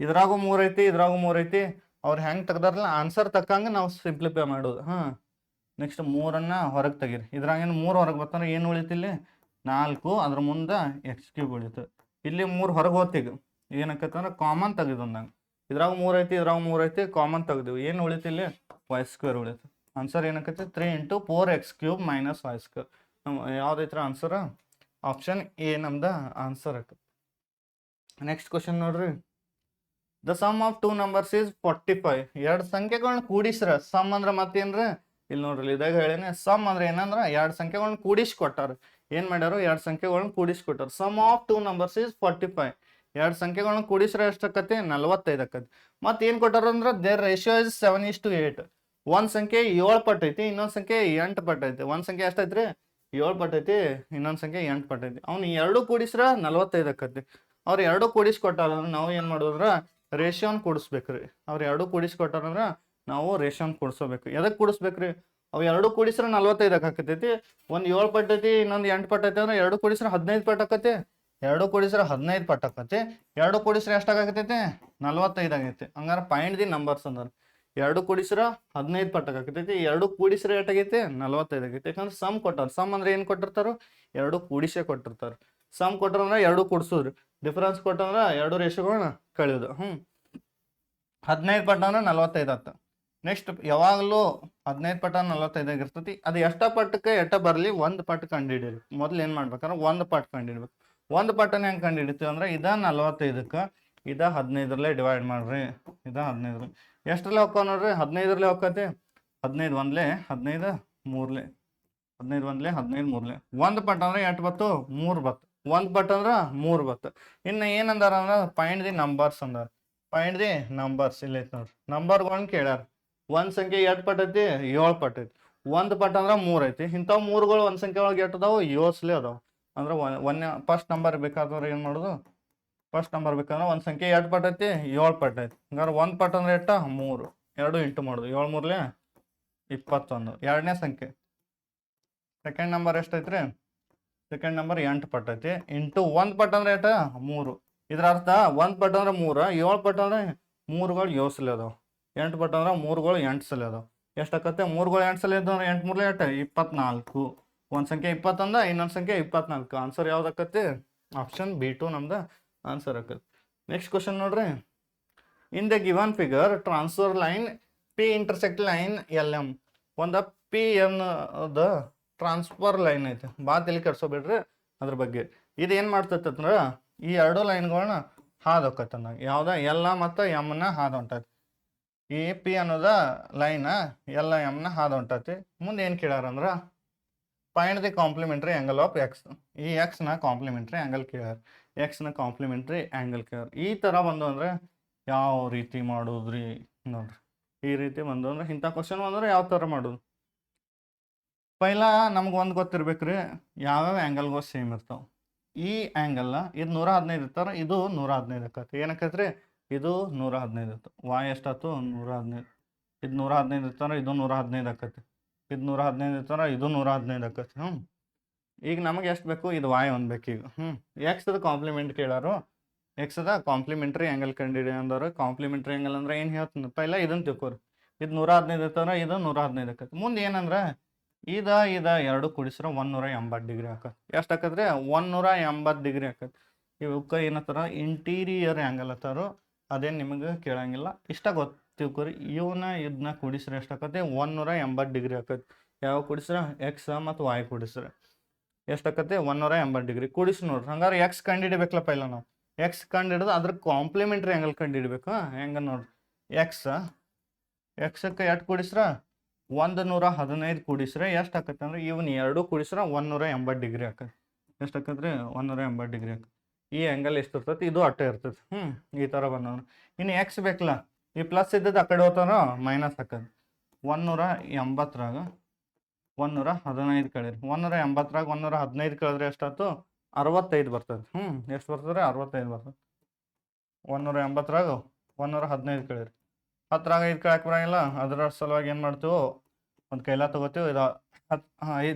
ಇದ್ರಾಗೂ 3 ಐತಿ, ಇದ್ರಾಗೂ 3 ಐತಿ. ಅವ್ರು ಹೆಂಗೆ ತೆಗ್ದಾರಲ್ಲ ಆನ್ಸರ್ ತಕ್ಕಂಗೆ ನಾವು ಸಿಂಪ್ಲಿಫೈ ಮಾಡೋದು. ನೆಕ್ಸ್ಟ್ 3ನ್ನ ಹೊರಗೆ ತೆಗೀರಿ. ಇದ್ರಾಗ ಏನು 3 ಹೊರಗೆ ಬರ್ತಾನೆ, ಏನು ಉಳಿತಿಲ್ಲಿ 4, ಅದ್ರ ಮುಂದೆ x³ ಉಳಿತು. ಇಲ್ಲಿ 3 ಹೊರಗೆ ಹೋಗ್ತೀಗ ಏನಕ್ಕಂದ್ರೆ ಕಾಮನ್ ತೆಗೆದಂದಂಗೆ. ಇದ್ರಾಗ 3 ಐತಿ, ಇದ್ರಾಗ 3 ಐತಿ, ಕಾಮನ್ ತೆಗ್ದಿವಿ. ಏನು ಉಳಿತಿಲ್ಲಿ y² ಉಳಿತು. ಆನ್ಸರ್ ಏನಕ್ಕೈತಿ 3 × 4x³ -y². ಯಾವ್ದೈತ್ರ ಆನ್ಸರ್? ಆಪ್ಷನ್ ಎ ನಮ್ದು ಆನ್ಸರ್ ಆಕತಿ. ನೆಕ್ಸ್ಟ್ ಕ್ವಶನ್ ನೋಡ್ರಿ. The sum of 2 numbers is 45. ಎರಡು ಸಂಖ್ಯೆಗಳನ್ನ ಕೂಡಿಸ್ರ ಸಮ್ ಅಂದ್ರೆ ಮತ್ತೇನ್ರಿ, ಇಲ್ಲಿ ನೋಡ್ರಿ ಇದಾಗ ಹೇಳೇನೆ. ಸಮ್ ಅಂದ್ರೆ ಏನಂದ್ರ ಎರಡು ಸಂಖ್ಯೆಗಳನ್ನ ಕೂಡಿಸಿ ಕೊಟ್ಟಾರ. ಏನ್ ಮಾಡ್ಯಾರು, ಎರಡು ಸಂಖ್ಯೆಗಳನ್ನ ಕೂಡಿಸಿ ಕೊಟ್ಟಾರ. Sum of 2 numbers is 45. ಎರಡು ಸಂಖ್ಯೆಗಳನ್ನ ಕೂಡಿಸ್ರೆ ಎಷ್ಟಾಕತಿ 45 ಆಕತಿ. ಮತ್ತೆ ಏನ್ ಕೊಟ್ಟಾರ ಅಂದ್ರೆ ದೇರ್ ರೇಷಿಯೋ ಇಸ್ 7:8. ಒಂದ್ ಸಂಖ್ಯೆ 7 ಪಟ್ಟು ಐತಿ, ಇನ್ನೊಂದ್ ಸಂಖ್ಯೆ 8 ಪಟ್ಟು ಐತಿ. ಒಂದ್ ಸಂಖ್ಯೆ ಎಷ್ಟೈತ್ರಿ 7 ಪಟ್ಟು ಐತಿ, ಇನ್ನೊಂದ್ ಸಂಖ್ಯೆ 8 ಪಟ್ಟು ಐತಿ. ಅವ್ನು ಎರಡು ಕೂಡಿಸ್ರ 45 ಆಕತಿ. ಅವ್ರು ಎರಡು ಕೂಡಿಸಿ ಕೊಟ್ಟಾರ ಅಂದ್ರೆ ನಾವು ಏನ್ ಮಾಡೋದ್ರ ರೇಷಿಯೋನ್ ಕೂಡಿಸ್ಬೇಕ್ರಿ. ಅವ್ರು ಎರಡು ಕೂಡಿಸಿ ಕೊಟ್ಟಾರಂದ್ರ ನಾವು ರೇಷಿಯೋನ್ ಕೂಡಿಸ್ಬೇಕು. ಎದಕ್ಕೆ ಕೂಡಿಸ್ಬೇಕ್ರಿ, ಅವು ಎರಡು ಕೂಡಿಸ್ರೆ 45 ಆಕತೈತಿ. ಒಂದು 7 ಪಟ್ಟು ಐತಿ, ಇನ್ನೊಂದು 8 ಪಟ್ಟು ಐತಿ ಅಂದ್ರೆ ಎರಡು ಕೂಡಿಸ್ರೆ 15 ಪಟ್ಟು ಆಕತಿ. ಎರಡು ಕೂಡಿಸ್ರೆ 15 ಪಟ್ಟು ಆಕತಿ. ಎರಡು ಕೂಡಿಸ್ರೆ ಎಷ್ಟಾಗತೈತಿ 45 ಆಗೈತಿ. ಹಂಗಾರೆ ಪಾಯಿಂಟ್ ದಿ ನಂಬರ್ಸ್ ಅಂದ್ರೆ ಎರಡು ಕೂಡಿಸ್ರೆ 15 ಪಟ್ಟು ಆಕತೈತಿ, ಎರಡು ಕೂಡಿಸ್ರೆ ಎಷ್ಟಾಗೈತಿ 45 ಆಗೈತಿ. ಯಾಕಂದ್ರೆ ಸಮ್ ಕೊಟ್ಟಾರ. ಸಮ್ ಅಂದ್ರೆ ಏನು ಕೊಟ್ಟಿರ್ತಾರೋ ಎರಡು ಕೂಡಿಸೇ ಕೊಟ್ಟಿರ್ತಾರೆ. ಸಮ್ ಕೊಟ್ಟರಂದ್ರೆ ಎರಡು ಕೂಡಿಸೋದ್ರಿ, ಡಿಫರೆನ್ಸ್ ಕೊಟ್ಟಂದ್ರೆ ಎರಡು ರೇಷಿಯೋಗಳನ್ನ ಕಳೆಯೋದು. 15 ಪಟ್ಟು ಅಂದ್ರೆ 45 ಆತ. ನೆಕ್ಸ್ಟ್ ಯಾವಾಗಲೂ 15 ಪಟ್ಟು 45 ಆಗಿರ್ತೈತಿ. ಅದು ಎಷ್ಟ ಪಟ್ಟಕ್ಕೆ ಎಷ್ಟ ಬರಲಿ ಒಂದು ಪಟ್ಟು ಕಂಡುಹಿಡಿಯಿರಿ. ಮೊದ್ಲು ಏನು ಮಾಡ್ಬೇಕಂದ್ರೆ ಒಂದು ಪಟ್ಟು ಕಂಡುಹಿಡ್ಬೇಕು. ಒಂದು ಪಟ್ಟನ ಹೆಂಗೆ ಕಂಡುಹಿಡಿತೀವಿ ಅಂದ್ರೆ ಇದ 45ಕ್ಕೆ ಇದ 15ರಲ್ಲೇ ಡಿವೈಡ್ ಮಾಡ್ರಿ. ಇದ 15 ಎಷ್ಟರಲ್ಲೇ ಹೋಗ್ತಾವ ನೋಡ್ರಿ, 15ರಲ್ಲೇ ಹೋಗ್ತೈತಿ. 15 ಒಂದ್ಲೆ 15 ಮೂರ್ಲೆ 15 ಒಂದ್ಲೆ 15 ಮೂರ್ಲೆ. ಒಂದು ಪಟ್ಟು ಅಂದ್ರೆ ಎಷ್ಟು ಬತ್ತು 3 ಬತ್ತು. ಒಂದು ಪಟ್ಟು ಅಂದ್ರೆ 3 ಬತ್ತು. ಇನ್ನು ಏನಂದಾರ ಅಂದ್ರೆ ಪಾಯಿಂಟ್ ದಿ ನಂಬರ್ಸ್ ಅಂದಾರ. ಪಾಯಿಂಟ್ ದಿ ನಂಬರ್ಸ್ ಇಲ್ಲ ಐತಿ ನೋಡ್ರಿ. ನಂಬರ್ಗಳನ್ನ ಕೇಳ್ಯಾರ. ಒಂದ್ ಸಂಖ್ಯೆ 8 ಪಟ್ಟು ಐತಿ, 7 ಪಟ್ಟು ಐತಿ. ಒಂದು ಪಟ್ಟು ಅಂದ್ರೆ 3 ಐತಿ. ಇಂಥವು ಮೂರುಗಳು ಒಂದ್ ಸಂಖ್ಯೆ ಒಳಗೆ ಎಷ್ಟು ಅದಾವು 7 ಅದಾವ. ಅಂದ್ರೆ ಫಸ್ಟ್ ನಂಬರ್ ಬೇಕಾದ್ರೆ ಏನು ಮಾಡೋದು, ಫಸ್ಟ್ ನಂಬರ್ ಬೇಕಂದ್ರೆ ಒಂದು ಸಂಖ್ಯೆ 8 ಪಟ್ಟು ಐತಿ, 7 ಪಟ್ಟು ಐತಿ. ಹಂಗಾರೆ ಒಂದು ಪಟ್ಟು ಅಂದ್ರೆ ಎಷ್ಟ 3, 2 ಇಂಟು ಮಾಡೋದು. 7 ಮೂರ್ಲೆ 21. ಎರಡನೇ ಸಂಖ್ಯೆ ಸೆಕೆಂಡ್ ನಂಬರ್ ಎಷ್ಟೈತ್ರಿ? ಸೆಕೆಂಡ್ ನಂಬರ್ 8 ಪಟ್ಟು ಐತಿ ಇಂಟು 1 ಪಟ್ಟು ಅಂದ್ರೆ ಎಷ್ಟ 3. ಇದ್ರ ಅರ್ಥ 1 ಪಟ್ಟು ಅಂದ್ರೆ 3, 7 ಪಟ್ಟು ಅಂದ್ರೆ 3ಗಳು 7 ಸಲ ಅದಾವ, 8 ಪಟ್ಟು ಅಂದ್ರೆ 3ಗಳು 8 ಸಲ ಅದಾವ. ಎಷ್ಟಾಕತ್ತೆ? 3ಗಳು 8 ಸಲ ಇದ್ದು ಅಂದ್ರೆ 8 3 8 24. ಒಂದು ಸಂಖ್ಯೆ 20 ಅಂದ, ಇನ್ನೊಂದು ಸಂಖ್ಯೆ 24. ಆನ್ಸರ್ ಯಾವ್ದಾಕತ್ತೆ? ಆಪ್ಷನ್ B2 ನಮ್ದು ಆನ್ಸರ್ ಆಕತ್ತೆ. ನೆಕ್ಸ್ಟ್ ಕ್ವಶನ್ ನೋಡ್ರಿ. In the given figure transfer line P intersect line LM. ಒಂದು ಪಿ ದ ಟ್ರಾನ್ಸ್ಫರ್ ಲೈನ್ ಐತೆ, ಭಾಳ ತಲೆ ಕೆಡ್ಸೋಬೇಡ್ರಿ ಅದ್ರ ಬಗ್ಗೆ. ಇದು ಏನು ಮಾಡ್ತೈತಂದ್ರೆ ಈ ಎರಡು ಲೈನ್ಗಳನ್ನ ಹಾದು ಹೋಗ್ತೈತೆ. ಯಾವ್ದ ಎಲ್ಲ ಮತ್ತು ಎಮ್ನ ಹಾದು ಹೊಂಟೈತಿ. ಈ ಪಿ ಅನ್ನೋದ ಲೈನ ಎಲ್ಲ ಎಮ್ನ ಹಾದು ಹೊಂಟೈತಿ. ಮುಂದೆ ಏನು ಕೇಳ್ಯಾರಂದ್ರೆ find the complementary angle of x. ಈ ಎಕ್ಸ್ನ ಕಾಂಪ್ಲಿಮೆಂಟ್ರಿ ಆ್ಯಂಗಲ್ ಕೇಳ್ಯಾರ, ಎಕ್ಸ್ನ ಕಾಂಪ್ಲಿಮೆಂಟ್ರಿ ಆ್ಯಂಗಲ್ ಕೇಳ್ಯಾರ. ಈ ಥರ ಬಂದು ಅಂದರೆ ಯಾವ ರೀತಿ ಮಾಡೋದ್ರಿ ನೋಡ್ರಿ. ಈ ರೀತಿ ಬಂದು ಅಂದ್ರೆ ಇಂಥ ಕ್ವಶನ್ ಬಂದ್ರೆ ಯಾವ ಥರ ಮಾಡೋದು? ಪೈಲ ನಮ್ಗೆ ಒಂದು ಗೊತ್ತಿರ್ಬೇಕ್ರಿ, ಯಾವ್ಯಾವ ಆ್ಯಂಗಲ್ಗಳು ಸೇಮ್ ಇರ್ತಾವೆ. ಈ ಆ್ಯಂಗಲ್ನ ಇದು 115 ಇರ್ತಾರೆ, ಇದು 115 ಆಕತಿ. ಏನಕ್ಕೈತ್ರಿ? ಇದು 115 ಇರ್ತದೆ. ವಾಯ್ ಎಷ್ಟಾಯ್ತು? 115. ಇದು 115 ಇರ್ತಾರೆ, ಇದು 115 ಆಕತಿ. ಇದು 115 ಇರ್ತಾರೆ, ಇದು 115 ಆಕತಿ. ಈಗ ನಮಗೆ ಎಷ್ಟು ಬೇಕು? ಇದು ವಾಯ್ ಒಂದು ಬೇಕು ಈಗ. ಎಕ್ಸ್ದ ಕಾಂಪ್ಲಿಮೆಂಟ್ ಕೇಳಾರು. ಎಕ್ಸ್ದ ಕಾಂಪ್ಲಿಮೆಂಟ್ರಿ ಆ್ಯಂಗಲ್ ಕಂಡಿಡಿ ಅಂದವ್ರು. ಕಾಂಪ್ಲಿಮೆಂಟ್ರಿ ಆ್ಯಂಗಲ್ ಅಂದ್ರೆ ಏನು ಹೇಳ್ತೀನಿ ಪೈಲ ಇದನ್ನು ತಿಳ್ಕೊರಿ. ಇದು 115 ಇರ್ತಾರೆ, ಇದು 115 ಆಕತಿ. ಮುಂದೆ ಏನಂದ್ರೆ ಇದ ಎರಡು ಕೂಡಿಸ್ರೆ 180 ಡಿಗ್ರಿ ಆಕತಿ. ಎಷ್ಟು ಆಕತ್ರಿ? 180 ಡಿಗ್ರಿ ಆಕತಿ. ಇವಕ್ಕೆ ಏನತ್ತಾರ? Interior angle ಅತ್ತಾರು. ಅದೇನು ನಿಮಗೆ ಕೇಳಂಗಿಲ್ಲ, ಇಷ್ಟ ಗೊತ್ತಿವ್ಕೊರಿ. ಇದನ್ನ ಕೂಡಿಸ್ರೆ ಎಷ್ಟಾಕತಿ? 180 ಡಿಗ್ರಿ ಆಕತಿ. ಯಾವ ಕೂಡಿಸ್ರೆ? ಎಕ್ಸ್ ಮತ್ತು ವಾಯ್ ಕೂಡಿಸ್ರೆ ಎಷ್ಟಾಕತಿ? 180 ಡಿಗ್ರಿ ಕೂಡಿಸಿ ನೋಡ್ರಿ. ಹಂಗಾರೆ ಎಕ್ಸ್ ಕಂಡುಹಿಡಿಬೇಕಲ್ಲ ಪೈಲ ನಾವು. ಎಕ್ಸ್ ಕಂಡುಹಿಡಿದು ಅದ್ರ ಕಾಂಪ್ಲಿಮೆಂಟ್ರಿ ಆ್ಯಂಗಲ್ ಕಂಡುಹಿಡ್ಬೇಕು. ಹೆಂಗೆ ನೋಡ್ರಿ, ಎಕ್ಸಕ್ಕೆ ಎಷ್ಟು ಕೂಡಿಸ್ರೆ? 115 ಕೂಡಿಸ್ರೆ ಎಷ್ಟು ಆಕತಿ ಅಂದ್ರೆ ಇವನ್ ಎರಡು ಕೂಡಿಸ್ರೆ 180 ಡಿಗ್ರಿ ಆಕತಿ. ಎಷ್ಟು ಆಕತ್ರಿ? 180 ಡಿಗ್ರಿ ಆಕತಿ. ಈ ಆ್ಯಂಗಲ್ ಎಷ್ಟು ಇರ್ತೈತಿ? ಇದು ಅಟ್ಟೆ ಇರ್ತೈತಿ. ಈ ಥರ ಬಂದವನು. ಇನ್ನು ಎಕ್ಸ್ ಬೇಕಲ್ಲ, ಈ ಪ್ಲಸ್ ಇದ್ದದ್ದು ಆ ಕಡೆ ಹೋತಾರ ಮೈನಸ್ ಆಕತಿ. 180ರಾಗ 115 ಕಳೀರಿ. 180ರಾಗ 115 ಕಳೆದ್ರೆ ಎಷ್ಟಾಯ್ತು? 65 ಬರ್ತದೆ. ಎಷ್ಟು ಬರ್ತದೆ? 65 ಬರ್ತದೆ. 180ರಾಗ 115 ಕಳೀರಿ. 10ರಾಗ 5 ಕಳಕ್ಕೆ ಬರಂಗಿಲ್ಲ, ಅದರ ಸಲುವಾಗಿ ಏನು ಮಾಡ್ತೀವೋ ಒಂದು ಕೈಲ ತೊಗೋತೀವಿ. ಇದು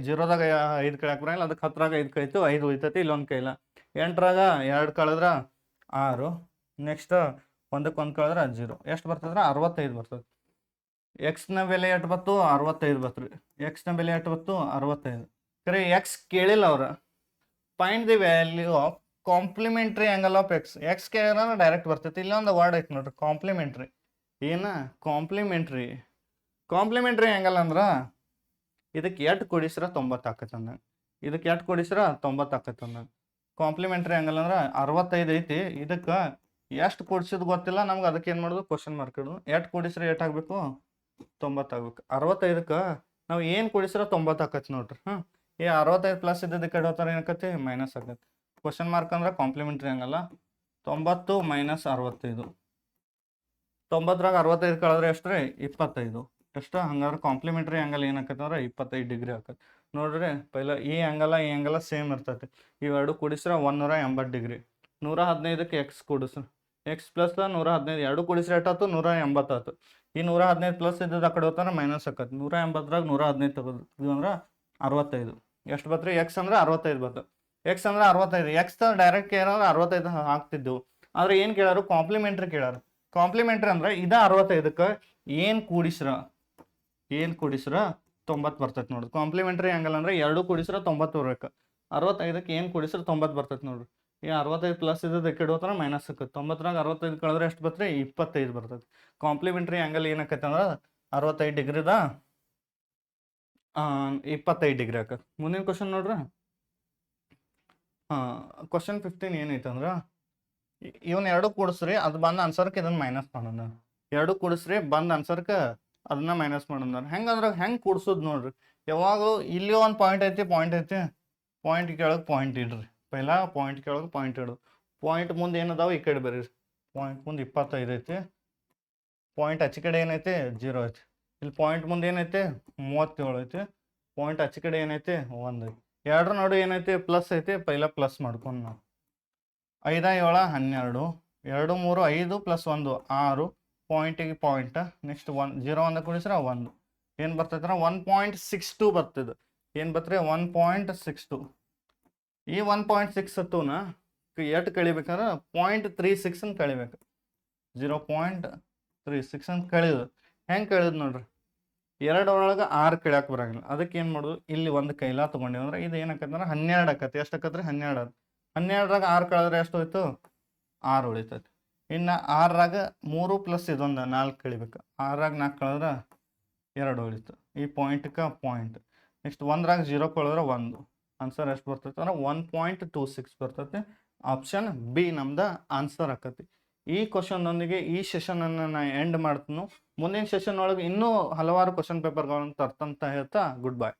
0ದಾಗ 5 ಕಳಕ್ಕೆ ಬರಂಗಿಲ್ಲ, ಅದಕ್ಕೆ 10ರಾಗ 5 ಕಳಿತೀವಿ, 5 ಉಳಿತೈತಿ. ಇಲ್ಲೊಂದು ಕೈಲ 8ರಾಗ 2 ಕಳೆದ್ರೆ 6. ನೆಕ್ಸ್ಟ್ 1ಕ್ಕೆ 1 ಕಳೆದ್ರೆ 0. ಎಷ್ಟು ಬರ್ತದ್ರೆ? 65 ಬರ್ತದೆ. ಎಕ್ಸ್ನ ಬೆಲೆ ಎಷ್ಟು ಬತ್ತು? 65 ಬತ್ರಿ. ಎಕ್ಸ್ನ ಬೆಲೆ ಎಷ್ಟು ಬತ್ತು? 65. ಕರೆ ಎಕ್ಸ್ ಕೇಳಿಲ್ಲ ಅವ್ರು. Find the value of complimentary angle of x. X ಕೇಳಿದ್ರೆ ಡೈರೆಕ್ಟ್ ಬರ್ತೈತಿ. ಇಲ್ಲೊಂದು ವರ್ಡ್ ಐತಿ ನೋಡ್ರಿ, ಕಾಂಪ್ಲಿಮೆಂಟ್ರಿ. ಏನ? ಕಾಂಪ್ಲಿಮೆಂಟ್ರಿ ಆ್ಯಂಗಲ್ ಅಂದ್ರೆ ಇದಕ್ಕೆ ಎಷ್ಟು ಕೂಡಿಸ್ರೆ 90 ಆಕತಿ ಅಂದಂಗೆ, ಇದಕ್ಕೆ ಎಷ್ಟು ಕೂಡಿಸ್ರೆ 90 ಆಕತಿ ಅಂದಂಗೆ. ಕಾಂಪ್ಲಿಮೆಂಟ್ರಿ ಆ್ಯಂಗಲ್ ಅಂದ್ರೆ 65 ಐತಿ, ಇದಕ್ಕೆ ಎಷ್ಟು ಕೂಡಿಸಿದ್ ಗೊತ್ತಿಲ್ಲ ನಮ್ಗೆ. ಅದಕ್ಕೆ ಏನು ಮಾಡೋದು? ಕ್ವಶನ್ ಮಾರ್ಕ್ ಇಡೋದು. ಎಷ್ಟು ಕೂಡಿಸ್ರೆ ಎಷ್ಟು ಆಗಬೇಕು? 90 ಆಗ್ಬೇಕು. 65ಕ್ಕೆ ನಾವು ಏನು ಕೂಡಿಸ್ರೆ 90 ಆಕತಿ ನೋಡ್ರಿ. ಈ 65 ಪ್ಲಸ್ ಇದ್ದದ್ದು ಕಡೆ ಹೋಗ್ತಾರೆ ಏನಕತಿ? ಮೈನಸ್ ಆಕತಿ. ಕ್ವಶನ್ ಮಾರ್ಕ್ ಅಂದ್ರೆ ಕಾಂಪ್ಲಿಮೆಂಟ್ರಿ ಆ್ಯಂಗಲ್. 90 ಮೈನಸ್ 65. 90ರಾಗ 65 ಕಳೆದ್ರೆ ಎಷ್ಟು ರೀ? 25. ಎಷ್ಟು? ಹಂಗಾದ್ರೆ ಕಾಂಪ್ಲಿಮೆಂಟ್ರಿ ಆ್ಯಂಗಲ್ ಏನಾಕತಿ ಅಂದ್ರೆ 25 ಡಿಗ್ರಿ ಆಕತಿ. ನೋಡ್ರಿ ಪೈಲ ಈ ಆ್ಯಂಗಲ ಸೇಮ್ ಇರ್ತೈತಿ. ಇವೆರಡು ಕೂಡಿಸ್ರೆ 180 ಡಿಗ್ರಿ. 115ಕ್ಕೆ ಎಕ್ಸ್ ಕೂಡಿಸ್ರೆ ಎಕ್ಸ್ ಪ್ಲಸ್ 115 ಎರಡು ಕೂಡಿಸ್ರೆ ಎಷ್ಟಾಯ್ತು? 180 ಆಯ್ತು. ಈ 115 ಪ್ಲಸ್ ಇದ್ದದ್ದು ಆ ಕಡೆ ಹೋಗ್ತಾನೆ ಮೈನಸ್ ಆಕತಿ. 180ರಾಗ 115 ತಗೋದು ಅಂದ್ರೆ 65. ಎಷ್ಟು ಬತ್ರಿ? ಎಕ್ಸ್ ಅಂದ್ರೆ 65 ಬರ್ತದೆ. ಎಕ್ಸ್ ಅಂದ್ರೆ 65. ಎಕ್ಸ್ ಡೈರೆಕ್ಟ್ ಕೇಳಾದ್ರೆ 65 ಹಾಕ್ತಿದ್ದೆವು. ಆದ್ರೆ ಏನು ಕೇಳಾರು? ಕಾಂಪ್ಲಿಮೆಂಟ್ರಿ ಕೇಳಾರು. ಕಾಂಪ್ಲಿಮೆಂಟ್ರಿ ಅಂದ್ರೆ ಇದ 65ಕ್ಕೆ ಏನು ಕೂಡಿಸ್ರ 90 ಬರ್ತೈತಿ ನೋಡ್ರಿ. ಕಾಂಪ್ಲಿಮೆಂಟ್ರಿ ಆ್ಯಂಗಲ್ ಅಂದ್ರೆ ಎರಡು ಕೂಡಿಸ್ರೆ 90 ಬರ್ಬೇಕು. 65ಕ್ಕೆ ಏನು ಕೂಡಿಸ್ರೆ 90 ಬರ್ತೈತಿ ನೋಡ್ರಿ. ಈ 65 ಪ್ಲಸ್ ಇದ್ದದ್ದು ಕಡೆ ಹೋಗ್ತಾನೆ ಮೈನಸ್ ಆಕತಿ. 90ರಾಗ 65 ಕಳೆದ್ರೆ ಎಷ್ಟು ಬರ್ತೈತಿ? 25 ಬರ್ತೈತಿ. ಕಾಂಪ್ಲಿಮೆಂಟ್ರಿ ಆ್ಯಂಗಲ್ ಏನಾಕೈತೆ ಅಂದ್ರೆ 65 ಡಿಗ್ರಿದ 25 ಡಿಗ್ರಿ ಆಕತಿ. ಮುಂದಿನ ಕ್ವಶನ್ ನೋಡ್ರಿ. ಕ್ವಶನ್ 15 ಏನೈತೆ ಅಂದ್ರೆ ಇವನ್ ಎರಡು ಕೂಡಿಸ್ರಿ, ಅದು ಬಂದ ಆನ್ಸರ್ಕ್ಕೆ ಇದನ್ನ ಮೈನಸ್ ಮಾಡೋಣ. ಎರಡು ಕೂಡಿಸ್ರಿ ಬಂದ ಆನ್ಸರ್ಕ್ಕೆ ಅದನ್ನ ಮೈನಸ್ ಮಾಡೋಣ. ಹೆಂಗಂದ್ರೆ ಹೆಂಗೆ ಕೂಡ್ಸೋದು ನೋಡ್ರಿ. ಯಾವಾಗಲೂ ಇಲ್ಲಿ ಒಂದು ಪಾಯಿಂಟ್ ಐತಿ, ಪಾಯಿಂಟ್ ಕೆಳಗೆ ಪಾಯಿಂಟ್ ಇಡ್ರಿ. ಪೈಲ ಪಾಯಿಂಟ್ ಕೆಳಗೆ ಪಾಯಿಂಟ್ ಇಡು. ಪಾಯಿಂಟ್ ಮುಂದೆ ಏನದಾವ ಈ ಕಡೆ ಬರೀರಿ. ಪಾಯಿಂಟ್ ಮುಂದೆ 25 ಐತಿ. ಪಾಯಿಂಟ್ ಆಚೆ ಕಡೆ ಏನೈತಿ? 0 ಐತಿ. ಇಲ್ಲಿ ಪಾಯಿಂಟ್ ಮುಂದೆ ಏನೈತಿ? 37 ಐತಿ. ಪಾಯಿಂಟ್ ಆಚೆ ಕಡೆ ಏನೈತಿ? 1 ಐತಿ. ಎರಡರ ನಡು ಏನೈತಿ? ಪ್ಲಸ್ ಐತಿ. ಪೈಲ ಪ್ಲಸ್ ಮಾಡ್ಕೊಂಡು ನಾವು 5 7 12. 2 3 5 ಪ್ಲಸ್ 1 6. ಪಾಯಿಂಟಿಗೆ ಪಾಯಿಂಟ್. ನೆಕ್ಸ್ಟ್ 0 1 ಕೂಡಿಸ್ರೆ 1 ಏನು ಬರ್ತೈತೆ? 1.62 ಬರ್ತದೆ. ಏನು ಬತ್ರಿ 1.62. ಈ 1.62ನ ಎಷ್ಟು ಕಳಿಬೇಕಂದ್ರೆ 0.36 ಅಂತ ಕಳಿಬೇಕು. 0.36 ಅಂತ ಕಳಿದು ಹೆಂಗೆ ಕಳಿದು ನೋಡ್ರಿ, 2 ಒಳಗೆ 6 ಕಳಿಯಕ್ಕೆ ಬರಂಗಿಲ್ಲ. ಅದಕ್ಕೆ ಏನು ಮಾಡೋದು, ಇಲ್ಲಿ ಒಂದು ಕೈಲಾ ತೊಗೊಂಡಿವಿ ಅಂದ್ರೆ ಇದು ಏನಾಕತ್ತಂದ್ರೆ 12 ಆಕತಿ. ಎಷ್ಟು ಆಕತ್ರಿ 12 ಅದು. 12ರಾಗ 6 ಕಳೆದ್ರೆ ಎಷ್ಟು ಹೋಯ್ತು 6 ಉಳಿತೈತಿ. ಇನ್ನು 6ರಾಗ 3 ಪ್ಲಸ್ ಇದೊಂದು 4 ಕಳಿಬೇಕು. 6ರಾಗ 4 ಕಳೆದ್ರೆ 2 ಉಳಿತು. ಈ ಪಾಯಿಂಟ್ಗೆ ಪಾಯಿಂಟ್. ನೆಕ್ಸ್ಟ್ 1ರಾಗ 0 ಕಳೆದ್ರೆ 1. ಆನ್ಸರ್ ಎಷ್ಟು ಬರ್ತೈತೆ ಅಂದ್ರೆ 1.26 ಬರ್ತೈತೆ. ಆಪ್ಷನ್ ಬಿ ನಮ್ದು ಆನ್ಸರ್ ಆಕತಿ. ಈ ಕ್ವಶನ್ನೊಂದಿಗೆ ಈ ಸೆಷನನ್ನು ನಾನು ಎಂಡ್ ಮಾಡ್ತೀನಿ. ಮುಂದಿನ ಸೆಷನ್ ಒಳಗೆ ಇನ್ನೂ ಹಲವಾರು ಕ್ವಶನ್ ಪೇಪರ್ಗಳನ್ನು ತರ್ತಂತ ಹೇಳ್ತಾ ಗುಡ್ ಬೈ.